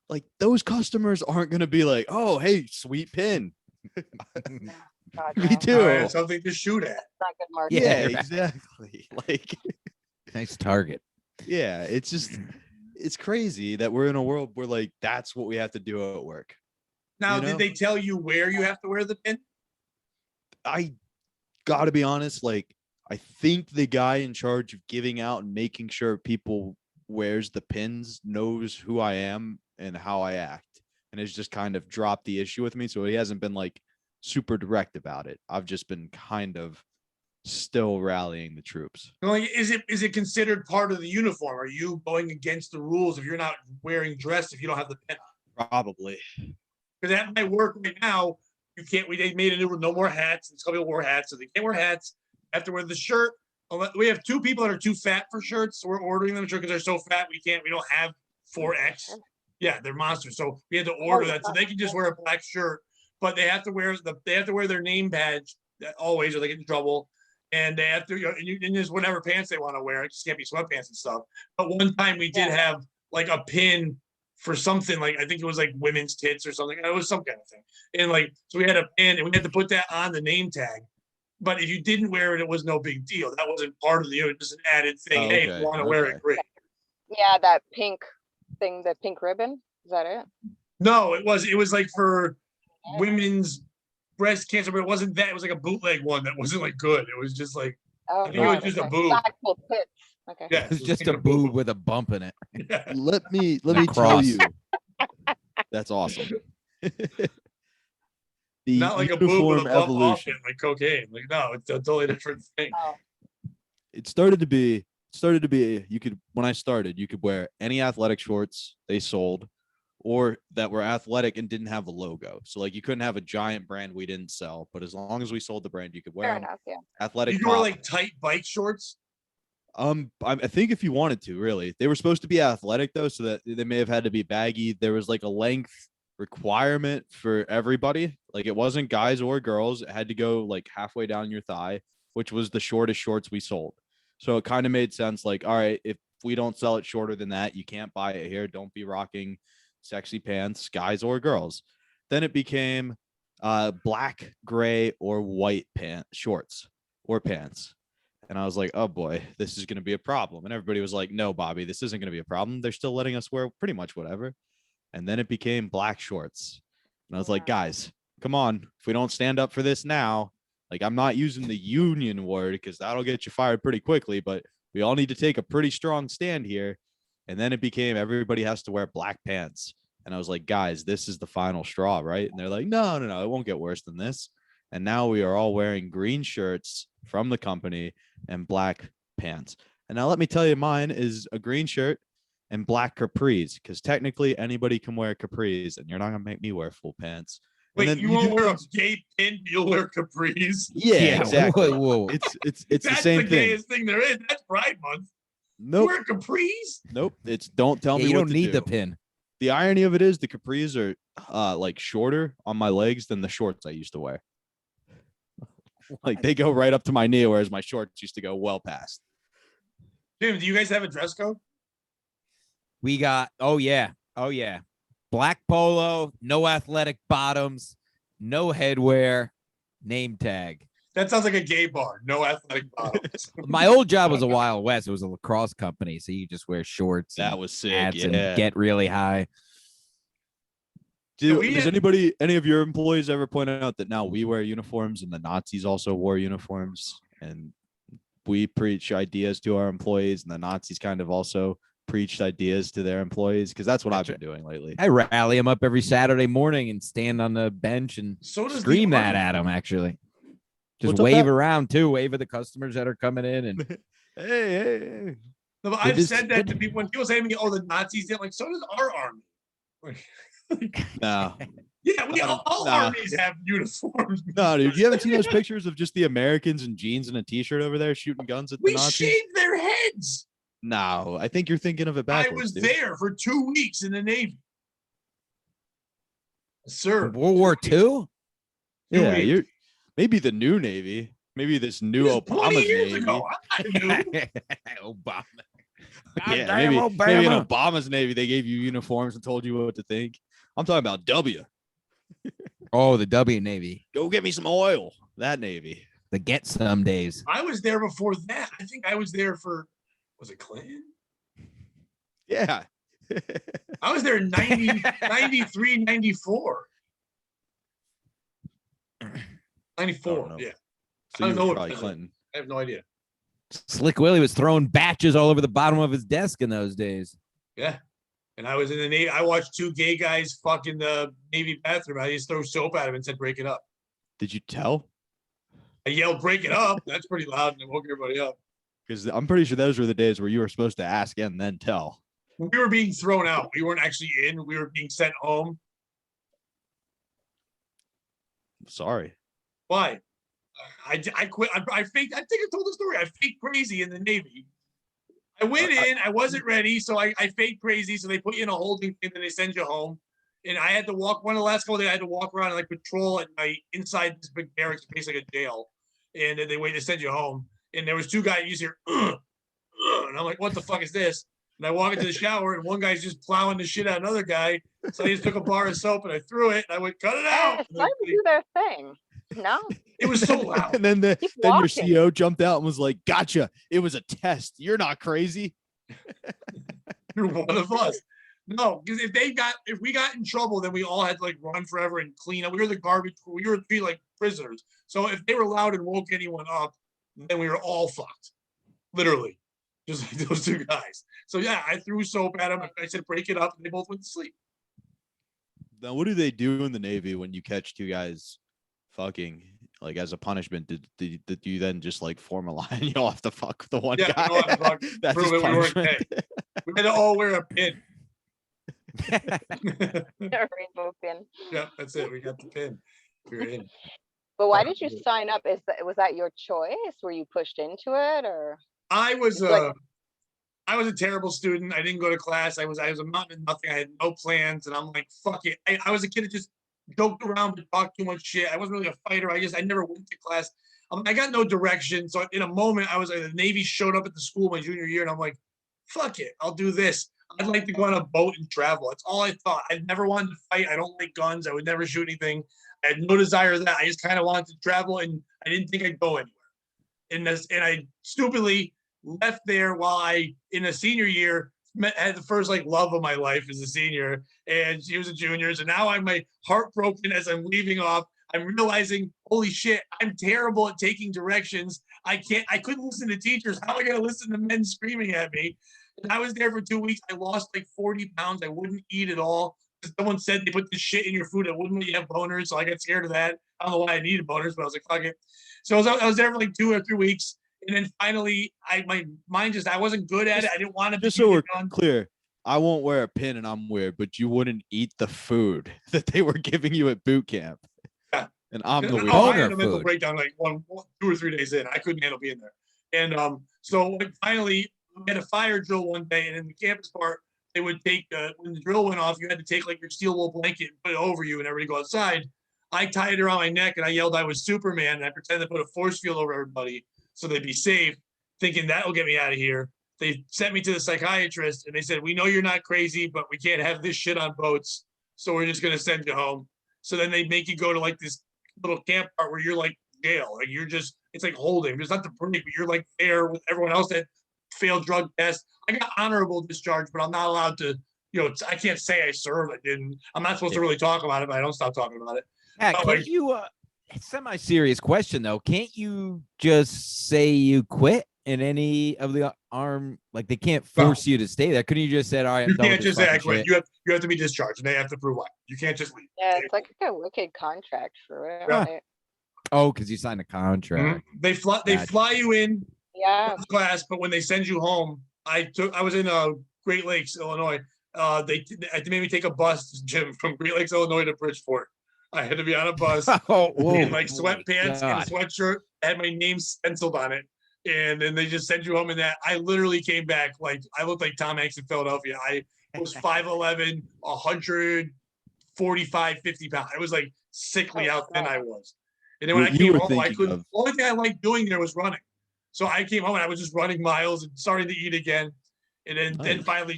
Like those customers aren't gonna be like, oh, hey, sweet pin. God, Me no. too. All right, something to shoot at. That's not good marketing. Yeah, right. exactly. Like, Nice target. yeah, it's just it's crazy that we're in a world where like that's what we have to do at work. Now, You know? did they tell you where you have to wear the pin? I gotta be honest, like I think the guy in charge of giving out and making sure people wears the pins knows who I am and how I act, and has just kind of dropped the issue with me. So he hasn't been like super direct about it. I've just been kind of still rallying the troops. Like, is it considered part of the uniform? Are you going against the rules if you're not wearing dress if you don't have the pin? Probably. Because at my work right now, you can't. They made a new rule: no more hats. And some people wear hats, so they can't wear hats. They have to wear the shirt. We have 2 people that are too fat for shirts, so we're ordering them because they're so fat we can't. We don't have 4X. Yeah, they're monsters. So we had to order that, so they can just wear a black shirt, but they have to wear their name badge always, or they get in trouble. And they have to, and there's whatever pants they want to wear. It just can't be sweatpants and stuff. But one time we did have like a pin for something, like I think it was like women's tits or something. It was some kind of thing. And like, so we had a pin and we had to put that on the name tag. But if you didn't wear it, it was no big deal. That wasn't part of it was just an added thing. Oh, Hey, if okay, you want to wear it, great. Yeah, that pink thing, the pink ribbon. Is that it? No, it was like for women's breast cancer, but it wasn't that. It was like a bootleg one that wasn't like good. It was just like, Oh, I think it was just a boob. Blackpool pits. Okay. Yeah, It's just a boob with a bump in it. Yeah. Let me A tell cross. you. That's awesome. The Not like a boob with a uniform bump off evolution. it, like cocaine. Like, no, it's a totally different thing. Oh, It started to be you could when I started, you could wear any athletic shorts they sold or that were athletic and didn't have a logo. So like you couldn't have a giant brand we didn't sell, but as long as we sold the brand, you could wear fair them. enough. Yeah. Athletic You can wear top. like tight bike shorts. I think if you wanted to, really, they were supposed to be athletic though, so that they may have had to be baggy. There was like a length requirement for everybody. Like it wasn't guys or girls. It had to go like halfway down your thigh, which was the shortest shorts we sold. So it kind of made sense. Like, all right, if we don't sell it shorter than that, you can't buy it here. Don't be rocking sexy pants, guys or girls. Then it became black, gray, or white shorts or pants. And I was like, oh boy, this is going to be a problem. And everybody was like, no, Bobby, this isn't going to be a problem. They're still letting us wear pretty much whatever. And then it became black shorts. And I was like, guys, come on. If we don't stand up for this now, like I'm not using the union word because that'll get you fired pretty quickly, but we all need to take a pretty strong stand here. And then it became everybody has to wear black pants. And I was like, guys, this is the final straw, right? And they're like, no, it won't get worse than this. And now we are all wearing green shirts from the company and black pants. And now let me tell you, mine is a green shirt and black capris, because technically anybody can wear capris, and you're not gonna make me wear full pants. And Wait, then you won't do wear a things- gay pin, you'll wear capris. Yeah, exactly. Whoa. It's That's the same the thing. gayest thing there is. That's Pride Month. You Nope, wear capris? nope. It's don't tell Yeah, me you what don't to need do. the pin. The irony of it is the capris are like shorter on my legs than the shorts I used to wear. Like they go right up to my knee, whereas my shorts used to go well past. Jim, do you guys have a dress code? We got, oh yeah. Black polo, no athletic bottoms, no headwear, name tag. That sounds like a gay bar. No athletic bottoms. My old job was a Wild West. It was a lacrosse company, so you just wear shorts That and was sick. hats Yeah. and get really high. Does we had- any of your employees ever point out that now we wear uniforms and the Nazis also wore uniforms, and we preach ideas to our employees, and the Nazis kind of also preached ideas to their employees? Because that's what I've been doing lately. I rally them up every Saturday morning and stand on the bench and So does the scream that Army. at them, actually. Just What's up, wave Pat? around too, wave at the customers that are coming in. And Hey. No, but They I've just- said that to people when people say to me, "Oh, the Nazis did," like so does our army. Like, No, Yeah, Nah. all armies have uniforms. No, dude, you haven't seen those pictures of just the Americans in jeans and a t-shirt over there shooting guns at the We Nazis? shaved their heads. No, I think you're thinking of it I backwards. was dude. there for 2 weeks in the Navy. Sir. World War II? 2 Yeah, weeks. you're maybe the new Navy, maybe this new This is 20 Obama's years Navy. ago. I'm not new. Obama. Yeah, Goddamn maybe in Obama. Obama's Navy they gave you uniforms and told you what to think. I'm talking about W. Oh, the W Navy. Go get me some oil. That Navy. The get some days. I was there before that. I think I was there for, was it Clinton? Yeah. I was there in 90, 93, 94. 94, know. yeah. So I you don't know were what probably president. Clinton. I have no idea. Slick Willie was throwing batches all over the bottom of his desk in those days. Yeah. And I was in the Navy. I watched 2 gay guys fuck in the Navy bathroom. I just threw soap at him and said, break it up. Did you tell? I yelled, break it up. That's pretty loud and it woke everybody up. Because I'm pretty sure those were the days where you were supposed to ask and then tell. We were being thrown out. We weren't actually in. We were being sent home. Sorry. Why? I quit. I faked. I think I told the story. I faked crazy in the Navy. I went in. I wasn't ready, so I faked crazy. So they put you in a holding thing, and they send you home. And I had to walk. One of the last couple of days, I had to walk around and like patrol at night inside this big barracks, basically like a jail. And then they wait to send you home. And there was 2 guys. You hear, and I'm like, what the fuck is this? And I walk into the shower, and one guy's just plowing the shit out of another guy. So I just took a bar of soap and I threw it, and I went, cut it out. Let them do their thing. No, It was so loud. And then then your walking. CO jumped out and was like, gotcha. It was a test. You're not crazy. You're one of us. No, because if we got in trouble, then we all had to like run forever and clean up. We were the garbage. We were treated like prisoners. So if they were loud and woke anyone up, then we were all fucked. Literally. Just like those 2 guys. So yeah, I threw soap at them. I said, break it up, and they both went to sleep. Now, what do they do in the Navy when you catch 2 guys fucking? Like as a punishment, did you then just like form a line? You all have to fuck the one Yeah, guy. we all have to fuck, That's prove his it we weren't punishment. gay. We had to all wear a pin. rainbow pin. Yeah, that's it. We got the pin. We were in. But why did you sign up? Was that your choice? Were you pushed into it, or? I was Like- I was a terrible student. I didn't go to class. I was a mountain of nothing. I had no plans, and I'm like, fuck it. I was a kid that just joked around and talked too much shit. I wasn't really a fighter. I never went to class. I got no direction. So in a moment, I was like, the Navy showed up at the school my junior year, and I'm like, fuck it, I'll do this. I'd like to go on a boat and travel. That's all I thought. I never wanted to fight. I don't like guns. I would never shoot anything. I had no desire of that. I just kind of wanted to travel, and I didn't think I'd go anywhere. And I stupidly left there while in a senior year, had the first like love of my life as a senior, and she was a junior. So now I'm my heartbroken as I'm leaving off. I'm realizing, holy shit, I'm terrible at taking directions. I couldn't listen to teachers. How am I gonna listen to men screaming at me? And I was there for 2 weeks. I lost like 40 pounds. I wouldn't eat at all. Someone said they put this shit in your food that wouldn't let you have boners. So I got scared of that. I don't know why I needed boners, but I was like, fuck it. So I was there for like 2 or 3 weeks. And then finally, my mind I wasn't good at it. I didn't want to. Just so we're clear, I won't wear a pin and I'm weird, but you wouldn't eat the food that they were giving you at boot camp. Yeah. And I'm the weird. I Boner had a mental food. breakdown like 2 or 3 days in. I couldn't handle being there. And so when finally we had a fire drill one day, and in the campus part, they would take when the drill went off, you had to take like your steel wool blanket and put it over you, and everybody go outside. I tied it around my neck and I yelled I was Superman, and I pretended to put a force field over everybody so they'd be safe, thinking that will get me out of here. They sent me to the psychiatrist, and they said, we know you're not crazy, but we can't have this shit on boats, so we're just gonna send you home. So then they make you go to like this little camp part where you're like jail, like it's like holding. There's not the break, but you're like there with everyone else that failed drug tests. I got honorable discharge, but I'm not allowed to, I can't say I served. I didn't. I'm not supposed to really talk about it, but I don't stop talking about it. Yeah, Oh, can't you? Semi-serious question though. Can't you just say you quit in any of the arm? Like they can't force you to stay there. Couldn't you just said, "All right, You I'm done can't with this just say I fucking quit. shit." You have to be discharged, and they have to prove why. You can't just leave. Yeah, it's like a wicked contract for it. Yeah. Right? Oh, because you signed a contract. Mhm. They fly you in Yeah. class, but when they send you home, I was in Great Lakes, Illinois. They made me take a bus, Jim, from Great Lakes, Illinois to Bridgeport. I had to be on a bus Oh, in like sweatpants and a sweatshirt. I had my name stenciled on it. And then they just send you home in that. I literally came back like I looked like Tom Hanks in Philadelphia. I was 5'11", 145, 50 pounds. I was like sickly how thin I was. And then when I came home, I couldn't. The only thing I liked doing there was running. So I came home and I was just running miles and starting to eat again. And then finally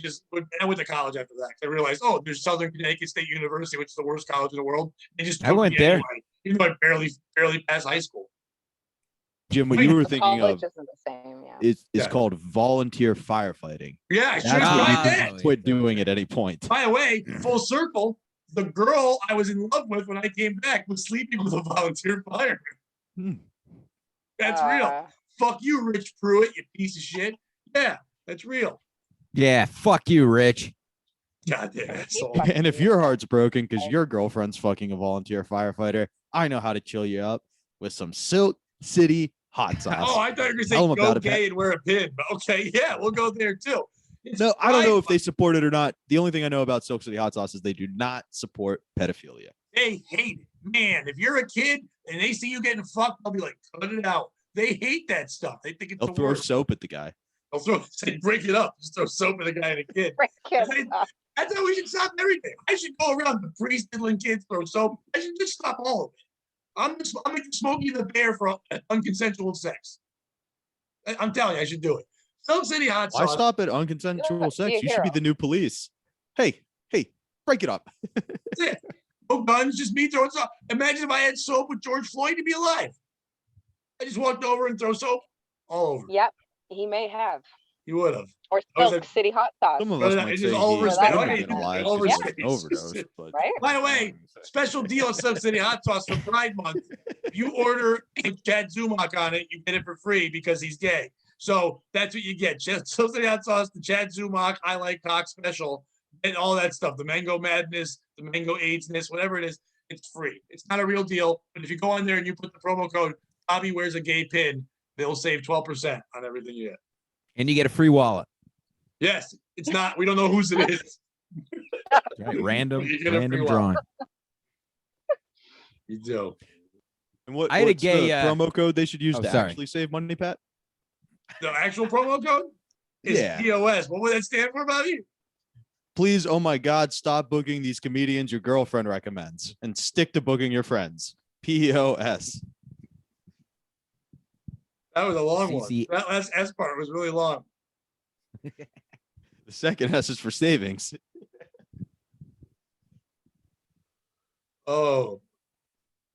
I went to college after that. I realized, oh, there's Southern Connecticut State University, which is the worst college in the world. They just I went there. Anyway, even though I barely passed high school. Jim, what you were thinking of isn't the same, is called volunteer firefighting. Yeah, I should have quit doing it at any point. By the way, full circle, the girl I was in love with when I came back was sleeping with a volunteer fireman. That's real. Fuck you, Rich Pruitt, you piece of shit. Yeah, that's real. Yeah, fuck you, Rich. Goddamn asshole. And if your heart's broken because your girlfriend's fucking a volunteer firefighter, I know how to chill you up with some Silk City hot sauce. Oh, I thought you were going to say go gay and wear a pin. But okay, yeah, we'll go there too. No, I don't know if they support it or not. The only thing I know about Silk City hot sauce is they do not support pedophilia. They hate it. Man, if you're a kid and they see you getting fucked, they'll be like, cut it out. They hate that stuff. They think it's They'll throw soap at the guy. Say, break it up. Just throw soap at the guy and a kid. That's how we should stop everything. I should go around the priest diddling kids, throw soap. I should just stop all of it. I'm making Smokey the Bear for unconsensual sex. I'm telling you, I should do it. Silk City hot sauce. Why stop at unconsensual sex? You should be the new police. Hey, break it up. That's it. No guns, just me throwing soap. Imagine if I had soap with George Floyd to be alive. I just walked over and throw soap all over. Yep, he may have. He would have. Or Silk City hot sauce. Some of us might say overdose. But right? By the way, special deal at Silk City hot sauce for Pride Month. If you order Chad Zumach on it, you get it for free because he's gay. So that's what you get. Silk City hot sauce, the Chad Zumach, I Like Cock special, and all that stuff. The Mango Madness, the Mango AIDSness, whatever it is, it's free. It's not a real deal. But if you go on there and you put the promo code Bobby Wears a Gay Pin, they'll save 12% on everything you get. And you get a free wallet. Yes, it's not. We don't know whose it is. Right, random drawing. You do. And what's I had a gay the promo code they should use to actually save money, Pat? The actual promo code is POS. What would that stand for, Bobby? Please, oh my God, stop booking these comedians your girlfriend recommends and stick to booking your friends. POS. That was a long one. That last S part was really long. The second S is for savings. Oh.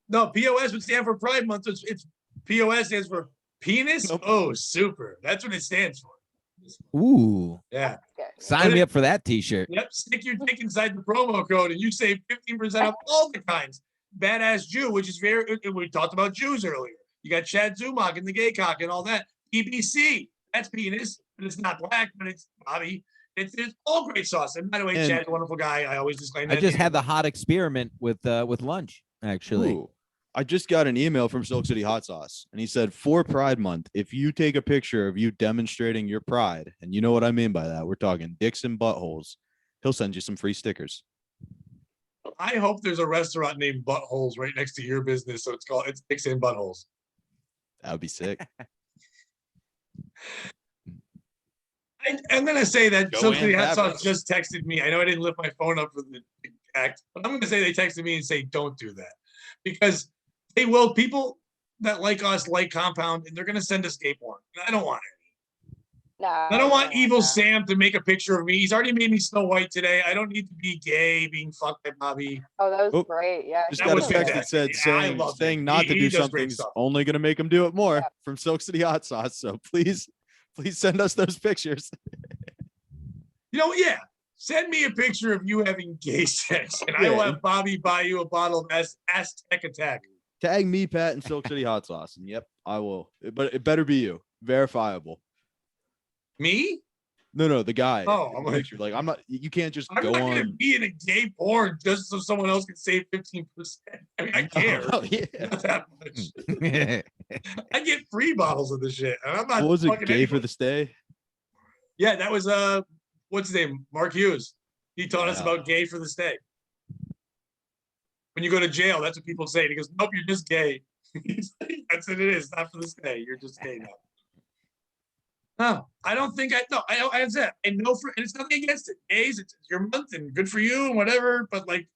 No, POS would stand for Pride Month. It's POS stands for penis. Nope. Oh, super. That's what it stands for. Ooh. Yeah. Sign me up for that t-shirt. Yep. Stick your dick inside the promo code and you save 15% off all the kinds. Badass Jew, which is we talked about Jews earlier. You got Chad Zumach and the gay cock and all that. PBC, that's penis, but it's not black, but it's Bobby. It's all great sauce. And by the way, Chad's a wonderful guy. I always disclaim that. I just had the hot experiment with lunch, actually. Ooh. I just got an email from Silk City Hot Sauce, and he said, for Pride Month, if you take a picture of you demonstrating your pride, and you know what I mean by that, we're talking dicks and buttholes, he'll send you some free stickers. I hope there's a restaurant named Buttholes right next to your business, so it's dicks and buttholes. That would be sick. I'm going to say that Silk City Hot Sauce just texted me. I know I didn't lift my phone up for the act, but I'm going to say they texted me and say, don't do that. Because they will. People that like us like Compound, and they're going to send us gay porn. I don't want it. No, I don't want Evil Sam to make a picture of me. He's already made me Snow White today. I don't need to be gay, being fucked by Bobby. Oh, that was great. Yeah. Just got a text that said saying not to do something's only going to make him do it more from Silk City Hot Sauce. So please send us those pictures. Send me a picture of you having gay sex, and I will have Bobby buy you a bottle of Aztec Attack. Tag me, Pat, and Silk City Hot Sauce, and yep, I will. But it better be you, verifiable. Me? No, the guy. Oh, I'm like, I'm not. You can't just I'm go not on. Gonna be in a gay porn just so someone else can save 15%. I mean, I care. Oh, yeah. Not that much. I get free bottles of this shit, and I'm not. What was it? Gay for the stay? Yeah, that was what's his name? Mark Hughes. He taught us about gay for the stay. When you go to jail, that's what people say. He goes, nope, you're just gay. That's what it is. Not for the stay. You're just gay now. No, I don't think I said I know for, and it's nothing against it. Gays, it's your month and good for you and whatever. But like,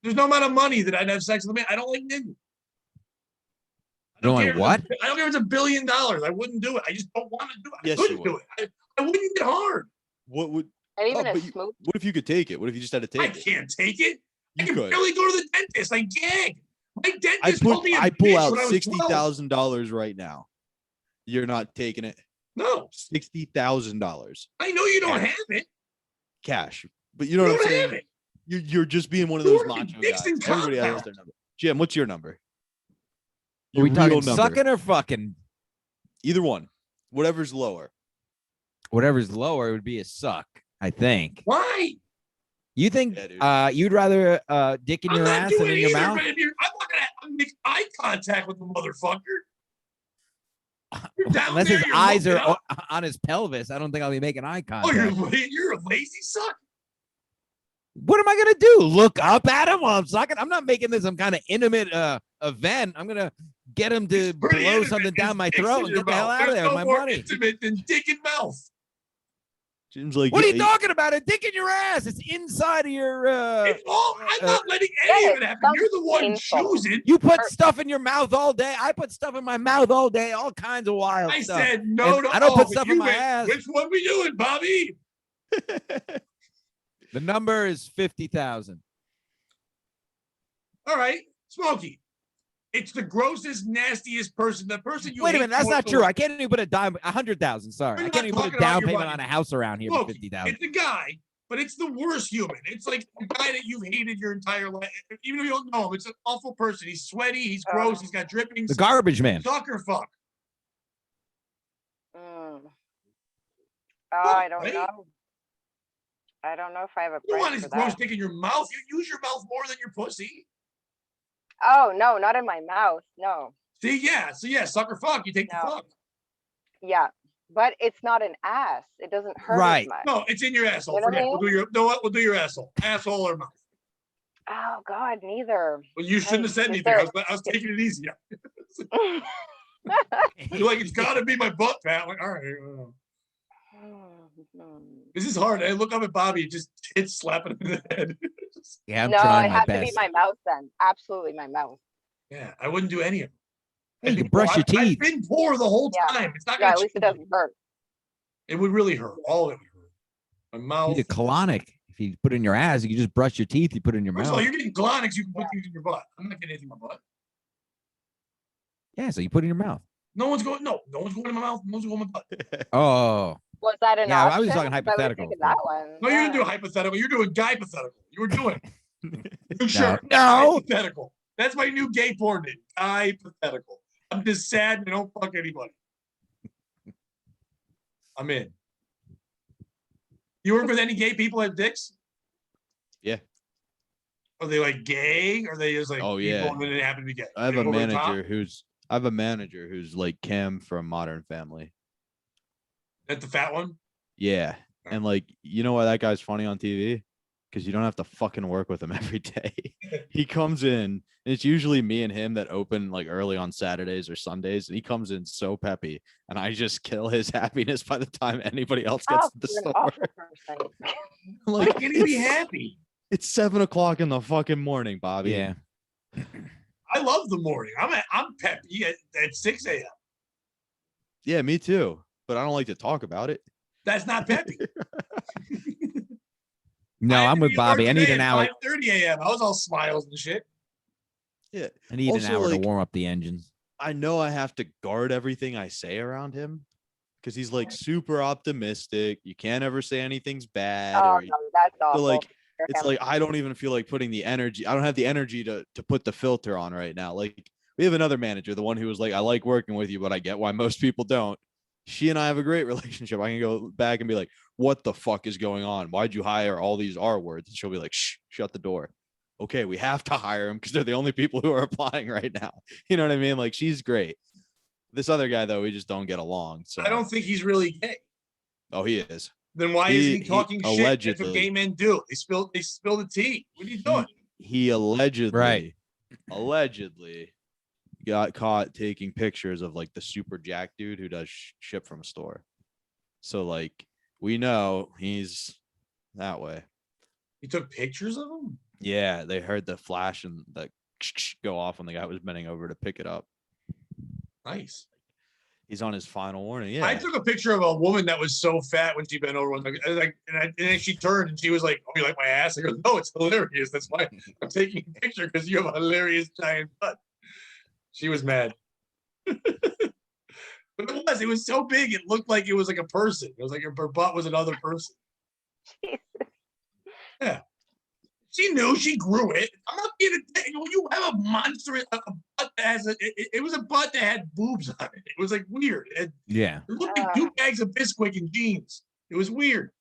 there's no amount of money that I'd have sex with a man. I don't like niggas. You don't like what? I don't care if it's $1 billion. I wouldn't do it. I just don't want to do it. I couldn't do it. I wouldn't get hard. What would? And even Oh, a but smooth. What if you could take it? What if you just had to take I it? can't take it. I You can could. barely go to the dentist. I gag. My dentist told me I pull bitch out when I was 12. $60,000 right now. You're not taking it. No, $60,000 I know you don't have it. cash, but you know You what I'm don't have saying. it. You're just being one of You're those working macho dicks guys. and Everybody has compound. their number. Jim, what's your number? Are we Your talking real number. sucking or fucking? Either one. Whatever's lower. Whatever's lower would be a suck, I think. Why? You think Yeah, dude. you'd rather dick in I'm your not ass doing than in it your either. mouth? But if I'm not gonna make eye contact with the motherfucker. You're down Unless there, his you're eyes looking are up. on his pelvis, I don't think I'll be making eye Oh, contact. you're a lazy suck. What am I gonna do? Look up at him while I'm sucking? I'm not making this some kind of intimate event. I'm gonna get him to It's pretty blow intimate. something down It's my dicks in throat and your get the hell mouth. out of There's there no with my more money. intimate than dick and mouth. Jim's like, What are you yeah, talking about? A dick in your ass? It's inside of your. It's all. I'm not letting any of it happen. You're the one painful. choosing. You put stuff in your mouth all day. I put stuff in my mouth all day. All kinds of wild I stuff. said no And to I don't all, put but stuff you in my went, ass. which one we doing, Bobby? The number is 50,000. All right, Smokey. It's the grossest, nastiest person. The person you Wait a hate minute, that's more not for true. life. I can't even put a dime. 100,000. Sorry, We're I can't not even put a talking about down your payment money. on a house around here for Smokey, 50,000. it's a guy, but it's the worst human. It's like a guy that you've hated your entire life. Even though you don't know him, it's an awful person. He's sweaty. He's gross. He's got drippings. The garbage man. Suck or fuck. Oh, I don't right? know. I don't know if I have a You don't want price his for gross that. dick in your mouth. You use your mouth more than your pussy. Oh no, not in my mouth. No. See, yeah. So yeah, suck or fuck. You take No. the fuck. Yeah, but it's not an ass. It doesn't hurt Right. as much. No, it's in your asshole. You know what I Forget. We'll do your. No, what? We'll do your asshole. Asshole or mouth. Oh God, neither. Well, you shouldn't have said Is anything. there- I was taking it easy. You're like, it's got to be my butt, Pat. Like, all right. This is hard. I look up at Bobby, just hit slapping him in the head. Yeah, I'm No, it trying my has to be best. my mouth then. Absolutely my mouth. Yeah, I wouldn't do any of it. Hey, you I'd be can brush poor. your I've teeth. been poor the whole Yeah. time. It's not Yeah, gonna at least it change. doesn't hurt. It would really hurt. All of it would hurt. My mouth. You get colonic. If you put it in your ass, you can just brush your teeth. You put it in your First of all, mouth. you're getting colonics. You can put things in your butt. I'm not getting anything in my butt. Yeah, so you put it in your mouth. No one's going. No one's going in my mouth. No one's going in my butt. Oh, Was that an Yeah, I option? was talking 'Cause I was hypothetical. thinking that one. No, you didn't do Yeah. hypothetical. You're doing guy hypothetical. You were doing it. You sure? No. Hypothetical. That's my new gay porn name. Hypothetical. I'm just sad and I don't fuck anybody. I'm in. You work with any gay people that have dicks? Yeah. Are they like gay? Or are they just like Oh, yeah. people and they happen to be gay? I have They a go over the top? manager who's like Cam from Modern Family. That's the fat one? Yeah. And like, you know why that guy's funny on TV? Because you don't have to fucking work with him every day. He comes in, and it's usually me and him that open like early on Saturdays or Sundays. And he comes in so peppy, and I just kill his happiness by the time anybody else gets Oh, to the you're an store. awful person. Why Like, can't he be happy? it's 7 o'clock in the fucking morning, Bobby. yeah. I love the morning. I'm peppy at 6 a.m. Yeah, me too. But I don't like to talk about it. That's not peppy. No, I had I'm to with be at work Bobby. I need today an at hour. 5:30 a.m. I was all smiles and shit. Yeah. I need an Also, hour like- to warm up the engines. I know I have to guard everything I say around him because he's like super optimistic. You can't ever say anything's bad. Oh or no, that's awful. like, for it's him. like I don't even feel like putting the energy. I don't have the energy to put the filter on right now. Like, we have another manager, the one who was like, I like working with you, but I get why most people don't. She and I have a great relationship. I can go back and be like, what the fuck is going on? Why'd you hire all these R words? And she'll be like, shh, shut the door. Okay, we have to hire them because they're the only people who are applying right now. You know what I mean? Like, she's great. This other guy, though, we just don't get along. So I don't think he's really gay. Oh, he is. Then why isn't he He talking shit? That's what allegedly. gay men do. They spill the tea. What are you doing? He allegedly, Right. allegedly got caught taking pictures of like the super jack dude who does ship from a store. So like we know he's that way. He took pictures of him? Yeah, they heard the flash and the go off when the guy was bending over to pick it up. Nice. He's on his final warning. Yeah. I took a picture of a woman that was so fat when she bent over. I was like, and then she turned and she was like, "Oh, you like my ass?" I go, "No, it's hilarious. That's why I'm taking a picture because you have a hilarious giant butt." She was mad. But it was so big, it looked like it was like a person. It was like her butt was another person. Jesus. Yeah. She knew she grew it. I'm not being when you have a monster, a butt that has it was a butt that had boobs on it. It was like weird. It looked like 2 bags of Bisquick and jeans. It was weird.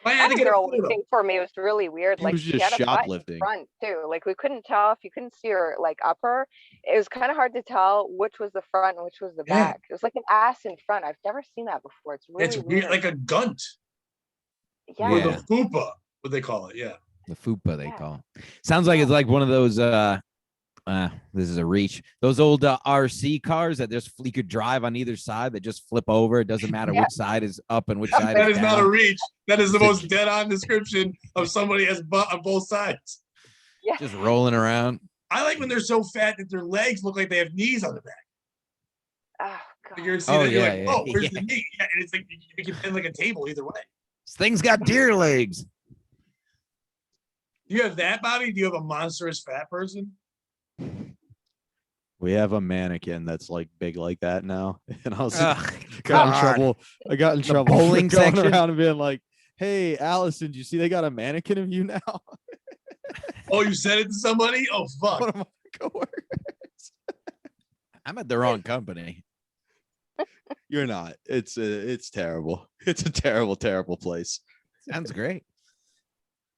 I had to That get a girl photo. working for me was really weird. He Like was she just had a butt in shoplifting. front too. Like we couldn't tell if you couldn't see her like upper. It was kind of hard to tell which was the front and which was the Yeah. back. It was like an ass in front. I've never seen that before. It's really It's weird, like a gunt yeah. or Yeah. the fupa, what they call it. Yeah. The fupa they Yeah. call it. Sounds like it's like one of those this is a reach. Those old RC cars that just you could drive on either side that just flip over. It doesn't matter Yeah. which side is up and which side That is is not a down. reach. That is the It's a- most dead-on description of somebody has butt on both sides. Yeah. Just rolling around. I like when they're so fat that their legs look like they have knees on the back. Oh god. Like you're see Oh, that, you're yeah, like, yeah, "Oh, where's yeah. the knee?" Yeah, and it's like you can bend like a table either way. This thing's got deer legs. Do you have that, Bobby? Do you have a monstrous fat person? We have a mannequin that's like big like that now. And I was Ugh, got in God. trouble. I got in trouble for bowling going section? around and being like, "Hey, Allison, do you see they got a mannequin of you now?" Oh, you said it to somebody? Oh, fuck. One of my coworkers. I'm at the wrong company. You're not. It's terrible. It's a terrible, terrible place. Sounds great.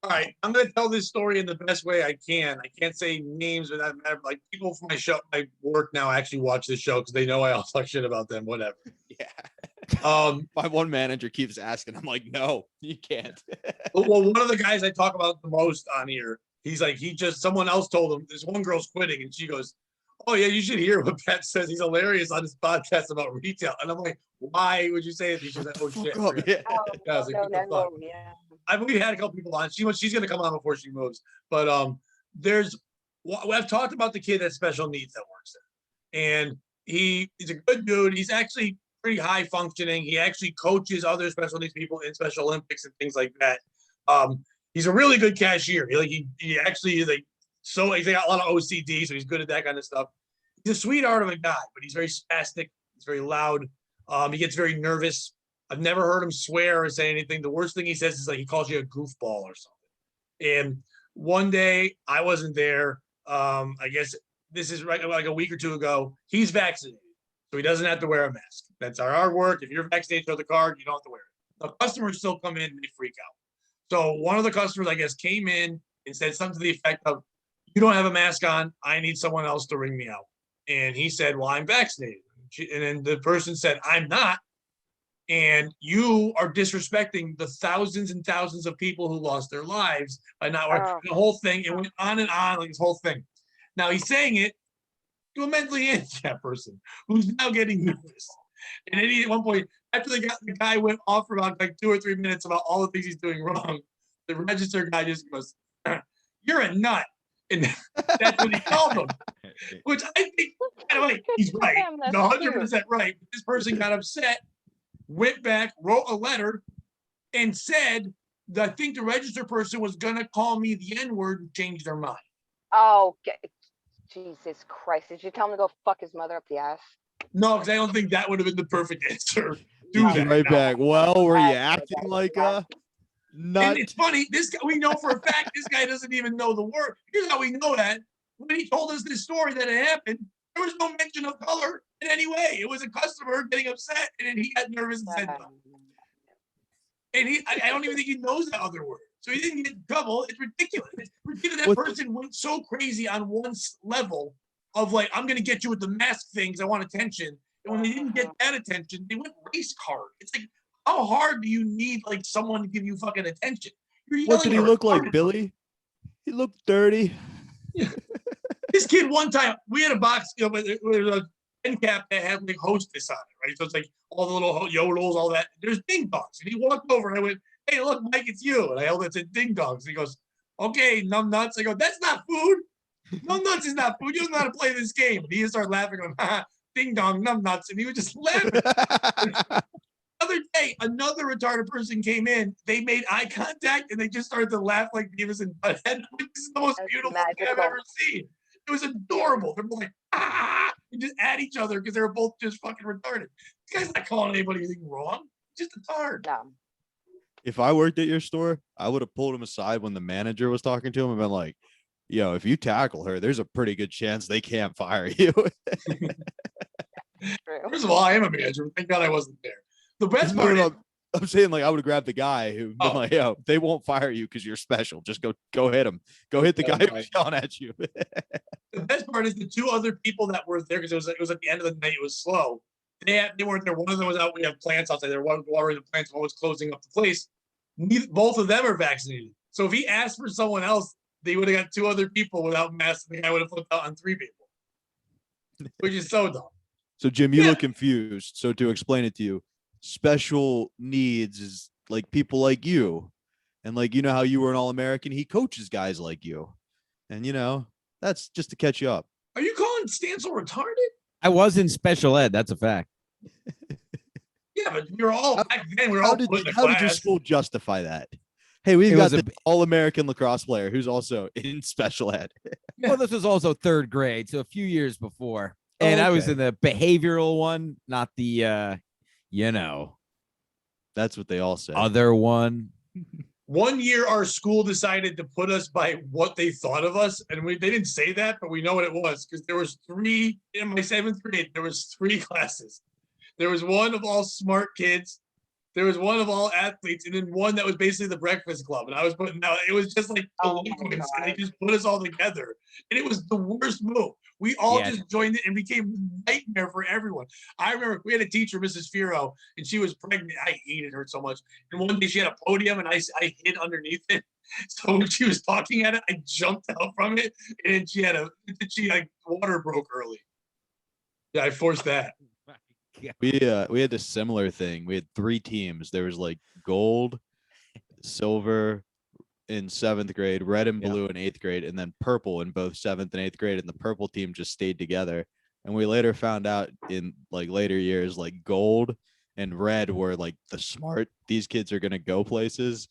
All right, I'm gonna tell this story in the best way I can. I can't say names, but that matter. Like people from my work now actually watch this show because they know I all talk shit about them. Whatever. Yeah. My one manager keeps asking. I'm like, no, you can't. Well, one of the guys I talk about the most on here, he's like, someone else told him this one girl's quitting, and she goes, "Oh yeah, you should hear what Pat says. He's hilarious on his podcast about retail." And I'm like, "Why would you say it?" She's like, "Oh shit." Fuck up, yeah. Oh, Yeah, I was like, what the fuck? yeah. We've had a couple people on. She's gonna come on before she moves. But I've talked about the kid that special needs that works there, and he's a good dude. He's actually pretty high functioning. He actually coaches other special needs people in Special Olympics and things like that. He's a really good cashier. He actually is he's got a lot of OCD, so he's good at that kind of stuff. He's a sweetheart of a guy, but he's very spastic. He's very loud. He gets very nervous. I've never heard him swear or say anything. The worst thing he says is like he calls you a goofball or something. And one day I wasn't there. I guess this is right like a week or two ago. He's vaccinated, so he doesn't have to wear a mask. That's our work. If you're vaccinated, show the card. You don't have to wear it. The customers still come in and they freak out. So one of the customers, I guess, came in and said something to the effect of, "You don't have a mask on. I need someone else to ring me out." And he said, "Well, I'm vaccinated." And then the person said, "I'm not. And you are disrespecting the thousands and thousands of people who lost their lives by not wearing the whole thing." It went on and on like this whole thing. Now he's saying it to a mentally handicapped person who's now getting nervous. And then at one point, after the guy went off for about like 2 or 3 minutes about all the things he's doing wrong, the register guy just goes, "You're a nut." And that's what he called him. Which I think, by the way, he's right. He's 100% right. But this person got upset, went back, wrote a letter, and said that I think the register person was going to call me the N-word and change their mind. Oh, Jesus Christ. Did you tell him to go fuck his mother up the ass? No, because I don't think that would have been the perfect answer. Do He's that. right No. back. Well, were you That's acting like a nut? And it's funny, this guy, we know for a fact this guy doesn't even know the word. Here's how we know that. When he told us this story that it happened, there was no mention of color in any way. It was a customer getting upset, and then he got nervous and said no. And I don't even think he knows that other word. So he didn't get in trouble. It's ridiculous. It's ridiculous. That person went so crazy on one level of like, "I'm going to get you with the mask things. I want attention." And when they didn't get that attention, they went race card. It's like, How hard do you need like someone to give you fucking attention? You're What did he yelling at look like, retarded. Billy? He looked dirty. This kid one time, we had a box, you know, with a end cap that had like hostess on it, right? So it's like all the little yodels, all that. There's ding dongs. And he walked over and I went, hey, look, Mike, it's you. And I held it to ding dongs. And he goes, okay, numb nuts. I go, that's not food. Numb nuts is not food. You don't know how to play this game. And he just started laughing, going, ding dong, numb nuts. And he was just laughing. Other day, another retarded person came in. They made eye contact and they just started to laugh like Beavis and Butthead. This is the most That's beautiful thing I've magical. ever seen. It was adorable. They're both like, and just at each other because they were both just fucking retarded. This guy's not calling anybody anything wrong. Just a tard. No. If I worked at your store, I would have pulled him aside when the manager was talking to him and been like, yo, if you tackle her, there's a pretty good chance they can't fire you. True. First of all, I am a manager. Thank God I wasn't there. The best No, part no, is, no. I'm saying like I would have grabbed the guy who been Oh. like, yo, they won't fire you because you're special. Just go hit him. Go hit the guy who's yelling at you. the best part is the two other people that were there because it was at the end of the night. It was slow. They weren't there. One of them was out. We have plants outside there. One watering the plants. One was closing up the place. Both of them are vaccinated. So if he asked for someone else, they would have got two other people without masks. The guy would have flipped out on three people, which is so dumb. So Jim, you Yeah. look confused. So to explain it to you, special needs is like people like you. And like, you know how you were an All-American? He coaches guys like you. And you know, that's just to catch you up. Are you calling Stancil retarded? I was in special ed. That's a fact. Yeah, but we were all back then. We were How all did, put in the how did your class. school justify that? Hey, we've It got was the All-American lacrosse player who's also in special ed. Well, this was also third grade, so a few years before. And I was okay. in the behavioral one, not the you know, That's what they all say. other one. One year, our school decided to put us by what they thought of us, and they didn't say that, but we know what it was because there was three in my seventh grade. There was three classes. There was one of all smart kids. There was one of all athletes, and then one that was basically the breakfast club. And I was putting out. It was just like Oh my delinquents, and they God. just put us all together, and it was the worst move. We all Yeah. just joined it and became a nightmare for everyone. I remember we had a teacher, Mrs. Firo, and she was pregnant. I hated her so much. And one day she had a podium, and I hid underneath it. So when she was talking at it, I jumped out from it, and she like water broke early. Yeah, I forced that. We had a similar thing. We had three teams. There was like gold, silver in seventh grade, red and Yeah. blue in eighth grade, and then purple in both seventh and eighth grade. And the purple team just stayed together. And we later found out in like later years, like gold and red were like the smart. These kids are gonna go places.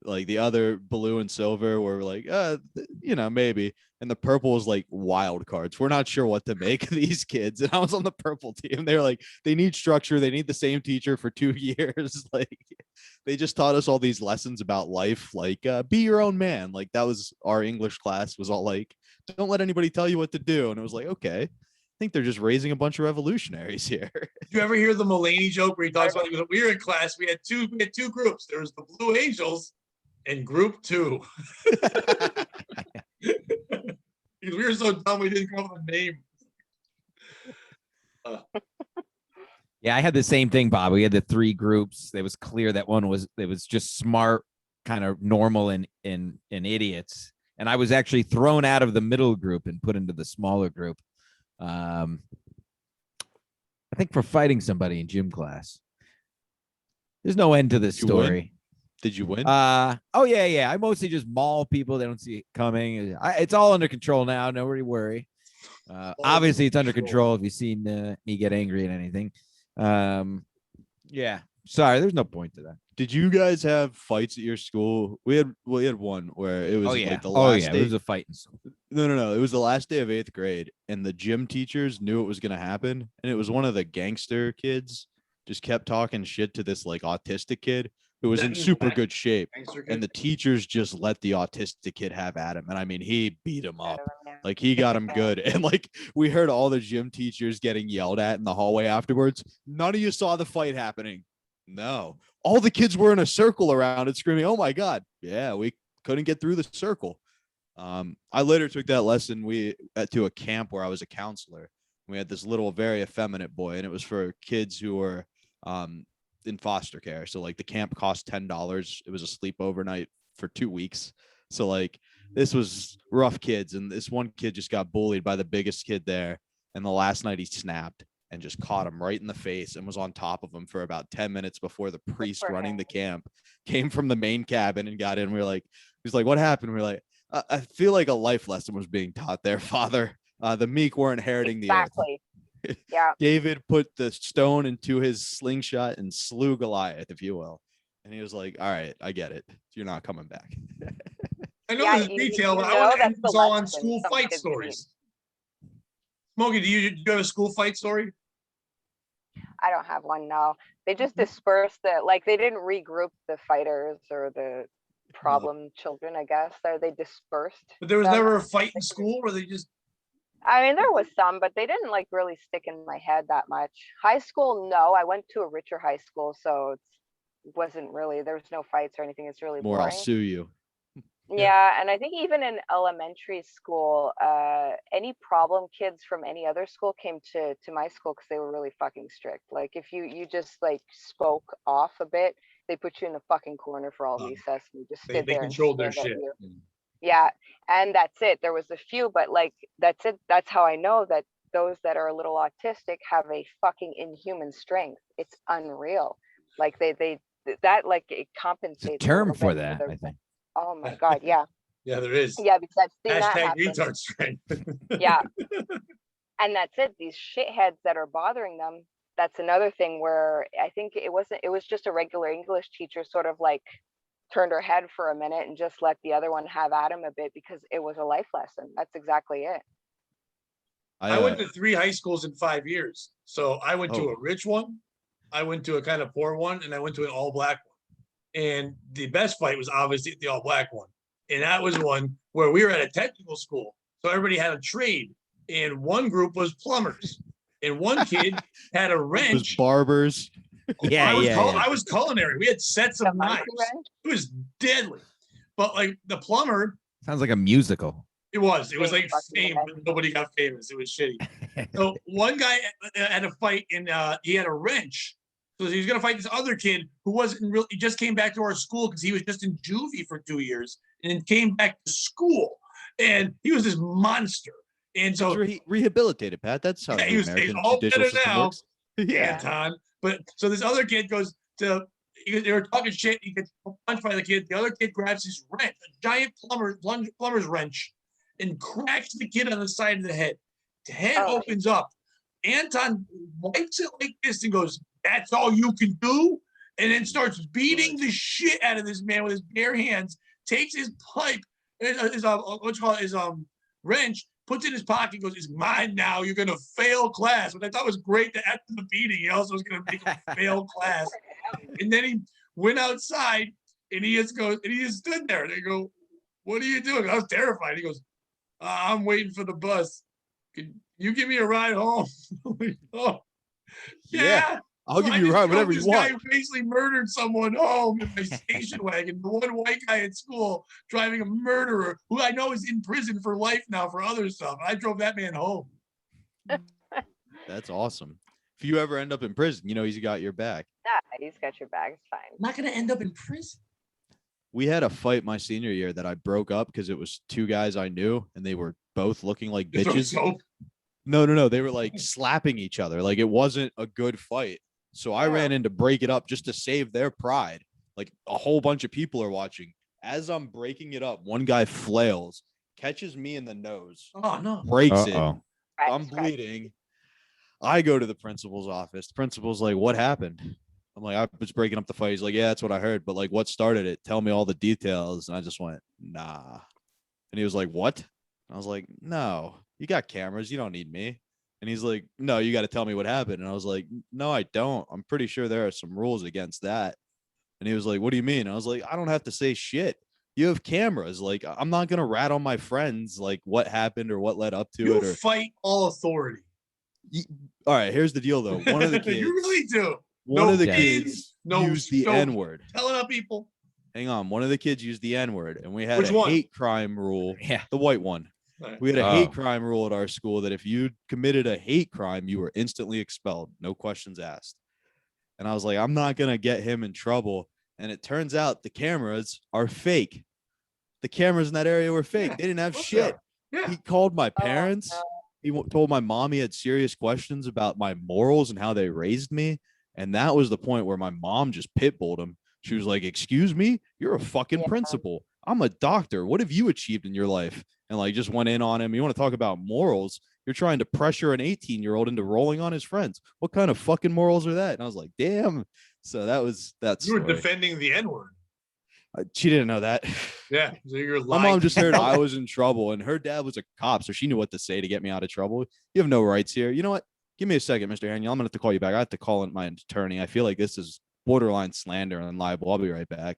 Like the other blue and silver were like, you know, maybe. And the purple was like wild cards. We're not sure what to make of these kids. And I was on the purple team. They're like, they need structure. They need the same teacher for 2 years. Like they just taught us all these lessons about life. Like be your own man. Like that was our English class was all like, don't let anybody tell you what to do. And it was like, okay, I think they're just raising a bunch of revolutionaries here. Did you ever hear the Mulaney joke where he talks about we were in class, we had two groups. There was the Blue Angels and Group 2. Because we were so dumb we didn't come up with a name. Yeah, I had the same thing, Bob. We had the three groups. It was clear that one was just smart, kind of normal and idiots. And I was actually thrown out of the middle group and put into the smaller group. I think for fighting somebody in gym class. There's no end to this You win? story. Did you win? Oh yeah. I mostly just maul people. They don't see it coming. It's all under control now. Nobody worry. Obviously, it's under control. If you've seen me get angry at anything, yeah. Sorry, there's no point to that. Did you guys have fights at your school? We had one where it was like the last It day. was a fight. No. It was the last day of eighth grade, and the gym teachers knew it was gonna happen. And it was one of the gangster kids just kept talking shit to this like autistic kid who was in super good shape. And the teachers just let the autistic kid have at him. And I mean, he beat him up. Like he got him good. And like we heard all the gym teachers getting yelled at in the hallway afterwards. None of you saw the fight happening. No. All the kids were in a circle around it screaming, oh my God. Yeah, we couldn't get through the circle. I later took that lesson to a camp where I was a counselor. We had this little very effeminate boy, and it was for kids who were in foster care. So like the camp cost $10. It was a sleepover night for 2 weeks. So like this was rough kids. And this one kid just got bullied by the biggest kid there. And the last night he snapped and just caught him right in the face and was on top of him for about 10 minutes before the priest for running him. the camp came from the main cabin and got in. We were like, he's like, what happened? We are like, I feel like a life lesson was being taught there, Father. The meek were inheriting the earth. Exactly. Yeah. David put the stone into his slingshot and slew Goliath, if you will. And he was like, all right, I get it. You're not coming back. I know Yeah, this is you retail, but I know want to that's end the this all on lesson school some fight kids stories. Smokey, do you have a school fight story? I don't have one, no. They just dispersed like they didn't regroup the fighters or the problem children, I guess. They dispersed. But there was them. never a fight in school where they just I mean, there was some, but they didn't like really stick in my head that much. High school, no. I went to a richer high school, so it wasn't really, there was no fights or anything. It's really More, I'll boring. sue you. Yeah, and I think even in elementary school, any problem kids from any other school came to my school because they were really fucking strict. Like if you just like spoke off a bit, they put you in a fucking corner for all recess and you just stood they there and controlled their stared at shit. you. Yeah, and that's it. There was a few, but like that's it. That's how I know that those that are a little autistic have a fucking inhuman strength. It's unreal. Like that like it compensates. It's a term little for bit that, their- I think. Oh my god, yeah. Yeah, there is. Yeah, because I've seen that Hashtag happen. retard strength. Yeah. And that's it. These shitheads that are bothering them. That's another thing where I think it was just a regular English teacher sort of like turned her head for a minute and just let the other one have at him a bit because it was a life lesson. That's exactly it. I went to 3 high schools in 5 years. So I went to Oh. a rich one, I went to a kind of poor one, and I went to an all black one. And the best fight was obviously the all black one. And that was one where we were at a technical school. So everybody had a trade. And one group was plumbers. And one kid had a It was wrench. barbers. Yeah, I was culinary. We had sets The of monkey knives. wrench? It was deadly. But like the plumber, Sounds like a musical. it was Big like fucking fame, event. but nobody got famous. It was shitty. So one guy had a fight and he had a wrench. So he was gonna fight this other kid who wasn't really, he just came back to our school because he was just in juvie for 2 years and then came back to school. And he was this monster. And so Rehabilitated, Pat. That's how Yeah, the he's American all judicial better system now. works. Anton. But so this other kid goes to, they were talking shit. He gets punched by the kid. The other kid grabs his wrench, a giant plumber's wrench, and cracks the kid on the side of the head. The head Oh, opens up. Anton wipes it like this and goes, "That's all you can do?" And then starts beating the shit out of this man with his bare hands. Takes his pipe, his wrench, puts it in his pocket, goes, "It's mine now. You're gonna fail class." Which I thought was great that after the beating, he also was gonna make him fail class. And then he went outside and he just stood there. They go, "What are you doing?" I was terrified. He goes, "I'm waiting for the bus. Can you give me a ride home?" Oh, yeah. I'll give you a ride, whatever you This want. guy basically murdered someone home in my station wagon. The one white guy at school driving a murderer who I know is in prison for life now for other stuff. I drove that man home. That's awesome. If you ever end up in prison, he's got your back. yeah, he's got your bag. It's fine. I'm not gonna end up in prison. We had a fight my senior year that I broke up because it was 2 guys I knew and they were both looking like You throw bitches. soap. No. They were like slapping each other. Like it wasn't a good fight. So I ran in to break it up just to save their pride. Like a whole bunch of people are watching. As I'm breaking it up, one guy flails, catches me in the nose, Oh no. breaks it. Uh-oh. I'm bleeding. I go to the principal's office. The principal's like, "What happened?" I'm like, "I was breaking up the fight." He's like, "Yeah, that's what I heard. But like, what started it? Tell me all the details." And I just went, "Nah." And he was like, "What?" I was like, "No, you got cameras. You don't need me." And he's like, "No, you got to tell me what happened." And I was like, "No, I don't. I'm pretty sure there are some rules against that." And he was like, "What do you mean?" And I was like, "I don't have to say shit. You have cameras. Like, I'm not going to rat on my friends, like what happened or what led up to You it. Or fight all authority. all right, here's the deal though. One of the kids, You really do. one No of the kids, kids no used the soap. N-word. Telling on people. Hang on. One of the kids used the N-word, and we had Which a one? hate crime rule. Yeah. The white one. Right. We had a Oh. hate crime rule at our school that if you committed a hate crime, you were instantly expelled. No questions asked. And I was like, I'm not going to get him in trouble. And it turns out the cameras are fake. The cameras in that area were fake. Yeah, They didn't have of course they shit. are. Yeah. He called my Oh, parents. no. He told my mom he had serious questions about my morals and how they raised me. And that was the point where my mom just pitbulled him. She was like, excuse me, you're a fucking Yeah. principal. I'm a doctor. What have you achieved in your life? And like just went in on him. You want to talk about morals? You're trying to pressure an 18-year-old into rolling on his friends. What kind of fucking morals are that? And I was like, damn. So that's You were defending the N-word. she didn't know that. Yeah. So you're My lying. mom just heard I was in trouble, and her dad was a cop, so she knew what to say to get me out of trouble. You have no rights here. You know what? Give me a second, Mr. Daniel. I'm gonna have to call you back. I have to call in my attorney. I feel like this is borderline slander and libel. I'll be right back.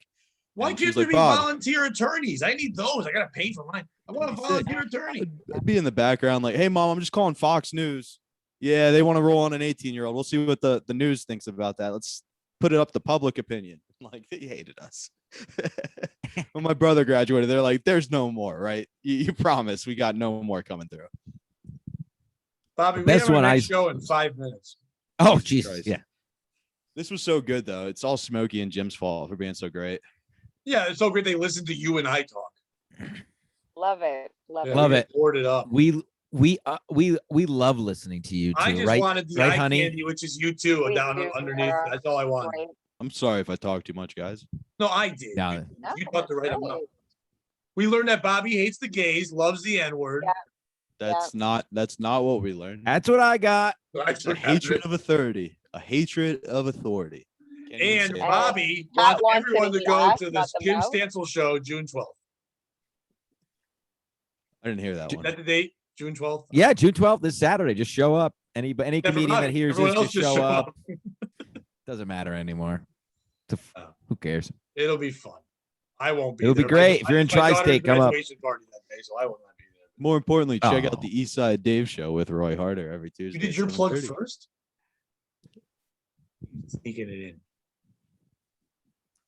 Why And can't she's there like, be Bob, volunteer attorneys? I need those. I gotta pay for mine. I want a That'd be volunteer attorney. I'd be in the background, like, hey, mom, I'm just calling Fox News. Yeah, they want to roll on an 18-year-old. We'll see what the news thinks about that. Let's put it up to public opinion. Like, they hated us. When my brother graduated, they're like, there's no more, right? You promise we got no more coming through. Bobby, we best have our one next I- show in 5 minutes. Oh, Jesus Jesus. Christ. Yeah. This was so good, though. It's all Smokey and Jim's fault for being so great. Yeah, it's so great they listen to you and I talk. Love it. Love Yeah, it. Love we it. Board it up. We love listening to you I too, just right? wanted the Right, eye honey? candy, which is you two, We down do, underneath. That's all I wanted. Right. I'm sorry if I talk too much, guys. No, I did. No. You No, thought the right that's amount. great. We learned that Bobby hates the gays, loves the N-word. Yeah. That's not what we learned. That's what I got. That's A what hatred happened. of authority. A hatred of authority. Can't even And say it. Bobby Pat wants wants everyone it to in go glass, to the not the Jim mouth. Stansel show June 12th. I didn't hear that Is one. that the date? June 12th? Yeah, June 12th this Saturday. Just show up. Any Never comedian mind. that hears Everyone this, else just show up. up. Doesn't matter anymore. Oh. Who cares? It'll be fun. I won't be. It'll be there. great. If you're in it's my daughter's Tri-State, come up. graduation party that day, so I will not be there. More importantly, check Oh. out the East Side Dave show with Roy Harder every Tuesday. You did at your plug 7:30. first? Sneaking it in.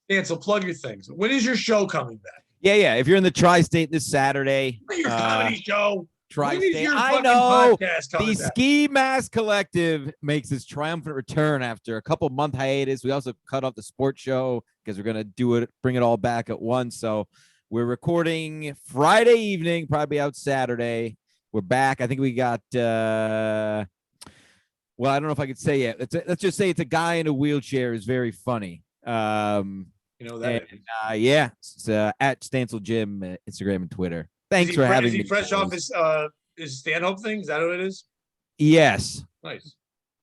Dan, so plug your things. When is your show coming back? Yeah. If you're in the Tri-State this Saturday, When is your comedy show? When is Tri-State. your I fucking know. podcast The coming back? Ski Mask Collective makes its triumphant return after a couple month hiatus. We also cut off the sports show because we're gonna bring it all back at once. So we're recording Friday evening, probably out Saturday. We're back. I think we got well, I don't know if I could say it. Let's just say it's a guy in a wheelchair is very funny. You know that. And, yeah, it's at Stansel Jim, Instagram and Twitter. Thanks for having Is me. he fresh off boys. his stand-up thing? Is that what it is? Yes. Nice.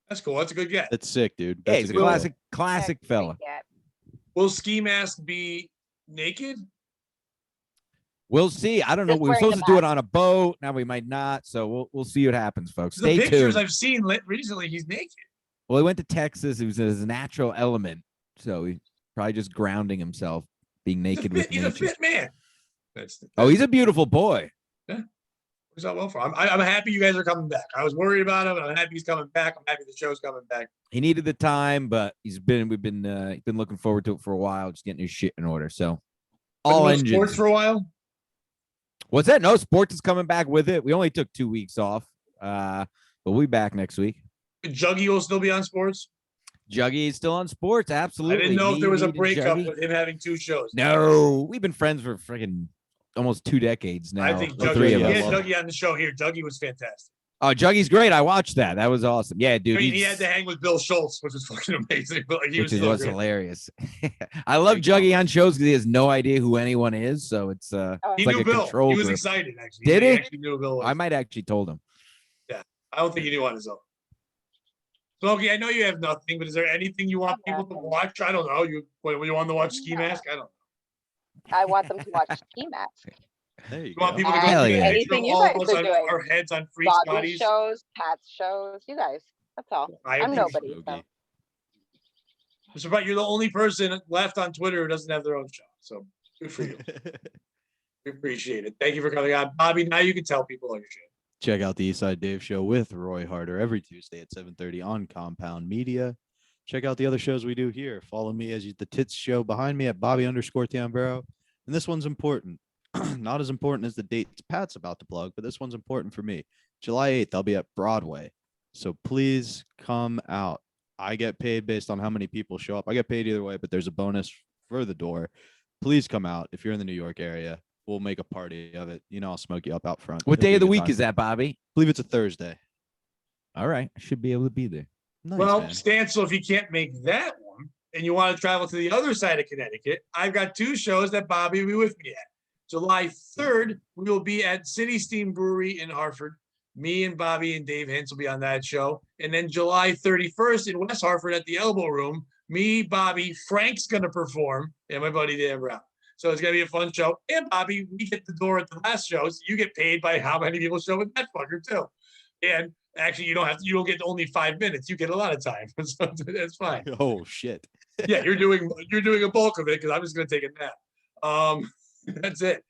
That's cool. That's a good get. That's sick, dude. Yeah, That's he's a good one. classic fella. Yeah. Will Ski Mask be naked? We'll see. I don't know. Just We were wearing supposed the to do it mask. on a boat. Now we might not. So we'll see what happens, folks. The Stay pictures tuned. I've seen recently, he's naked. Well, he went to Texas. It was his natural element. So he's probably just grounding himself, being naked with He's a nature. fit man. Oh, he's a beautiful boy. Works out well for him. I'm happy you guys are coming back. I was worried about him. I'm happy he's coming back. I'm happy the show's coming back. He needed the time, but we've been looking forward to it for a while, just getting his shit in order. So all No engines. sports for a while. What's that? No, sports is coming back with it. We only took 2 weeks off. But we'll be back next week. Juggy will still be on sports. Juggy is still on sports. Absolutely. I didn't know if there was a Me, breakup Juggy. with him having 2 shows. No, we've been friends for freaking almost 2 decades now. I think the Juggy, three of he us. had Juggy on the show here. Juggy was fantastic. Oh, Juggy's great. I watched that. That was awesome. Yeah, dude. I mean, he he's- had to hang with Bill Schultz, which was fucking amazing. But like, he which was is so what's great. hilarious. I love Big Juggy comment. on shows because he has no idea who anyone is. So it's Oh, He like knew a Bill. control He was group. excited, actually. Did he? actually knew who Bill was. I might actually told him. I don't think he knew on his own. Smokey, I know you have nothing, but is there anything you want people to watch? I don't know. You want to watch Ski Mask? I don't know. I want them to watch Ski Mask. There you You want go. people to Hell go yeah. to Anything you all guys of us are on doing. our heads on free Bobby Scotties? shows, Pat's shows, you guys. That's all. I I'm appreciate nobody. it, So. Smokey. Mr. Bright, you're the only person left on Twitter who doesn't have their own show. So good for you. We appreciate it. Thank you for coming on. Bobby, now you can tell people all your shit. Check out the East Side Dave show with Roy Harder every Tuesday at 7:30 on Compound Media. Check out the other shows we do here. Follow me as the Tits show behind me at Bobby_Tambero. And this one's important. Not as important as the dates Pat's about to plug, but this one's important for me. July 8th, I'll be at Broadway. So please come out. I get paid based on how many people show up. I get paid either way, but there's a bonus for the door. Please come out if you're in the New York area. We'll make a party of it. You know, I'll smoke you up out front. What It'll day be of a the good week time. is that, Bobby? I believe it's a Thursday. All right, I should be able to be there. Nice, Well, man. Stancil, if you can't make that one and you want to travel to the other side of Connecticut, I've got 2 shows that Bobby will be with me at. July 3rd, we will be at City Steam Brewery in Hartford. Me and Bobby and Dave Hintz will be on that show. And then July 31st in West Hartford at the Elbow Room, me, Bobby, Frank's going to perform, and my buddy Dan Brown. So it's going to be a fun show. And Bobby, we get the door at the last show, so you get paid by how many people show at that fucker too. And actually, you don't get only 5 minutes. You get a lot of time. So that's fine. Oh shit. Yeah, you're doing a bulk of it because I'm just gonna take a nap. That's it.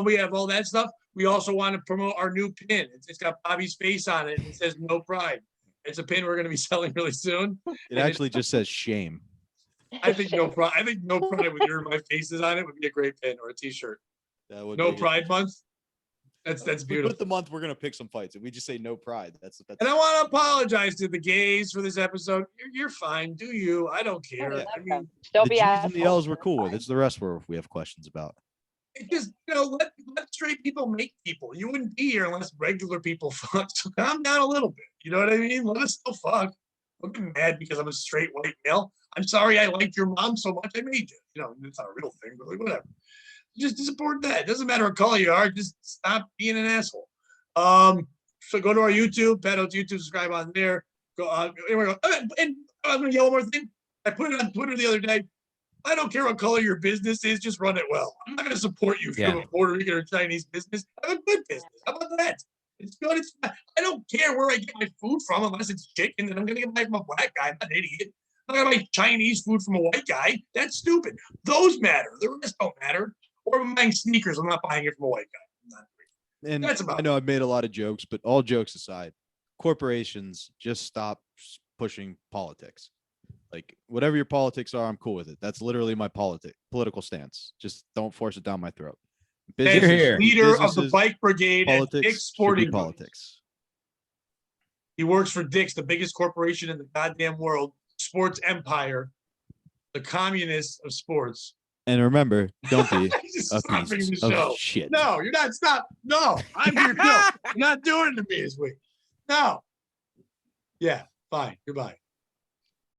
We have all that stuff. We also want to promote our new pin. It's got Bobby's face on it and it says "No Pride." It's a pin we're gonna be selling really soon. It actually just says shame. I think no pride. I think No Pride with my faces on it would be a great pin or a T-shirt. That would No be a good Pride t-shirt. Month. That's With beautiful. the month, we're gonna pick some fights. If we just say no pride, that's And I want to apologize to the gays for this episode. You're fine. Do you? I don't care. I mean, Don't the be G's and the assholes. L's we're cool with. It's the rest where we have questions about. it just, let straight people make people. You wouldn't be here unless regular people fuck. So calm down a little bit. You know what I mean? Let us still fuck. Don't get mad because I'm a straight white male. I'm sorry I liked your mom so much I made you. You know, it's not a real thing, but like, whatever. Just support that. It doesn't matter what color you are. Just stop being an asshole. So go to our YouTube, Pat Oates YouTube, subscribe on there. Go on. And I'm gonna yell one more thing. I put it on Twitter the other day. I don't care what color your business is, just run it well. I'm not going to support you if you have a Puerto Rican or Chinese business. Have a good business. How about that? It's good. It's fine. I don't care where I get my food from unless it's chicken, and I'm going to get mine from a black guy. I'm not an idiot. I'm not going to buy Chinese food from a white guy. That's stupid. Those matter. The rest don't matter. Or I'm buying sneakers. I'm not buying it from a white guy. And That's about I know I've made a lot of jokes, but all jokes aside, corporations just stop pushing politics. Like whatever your politics are, I'm cool with it. That's literally my political stance. Just don't force it down my throat. Businesses, leader of the bike brigade at Dick's Sporting Politics. He works for Dick's, the biggest corporation in the goddamn world, sports empire, the communists of sports. And remember, don't be Just a stopping piece the show. of shit. No, you're not. Stop. No, I'm here. No, you're not doing it to me this week. No. Yeah, fine. Goodbye.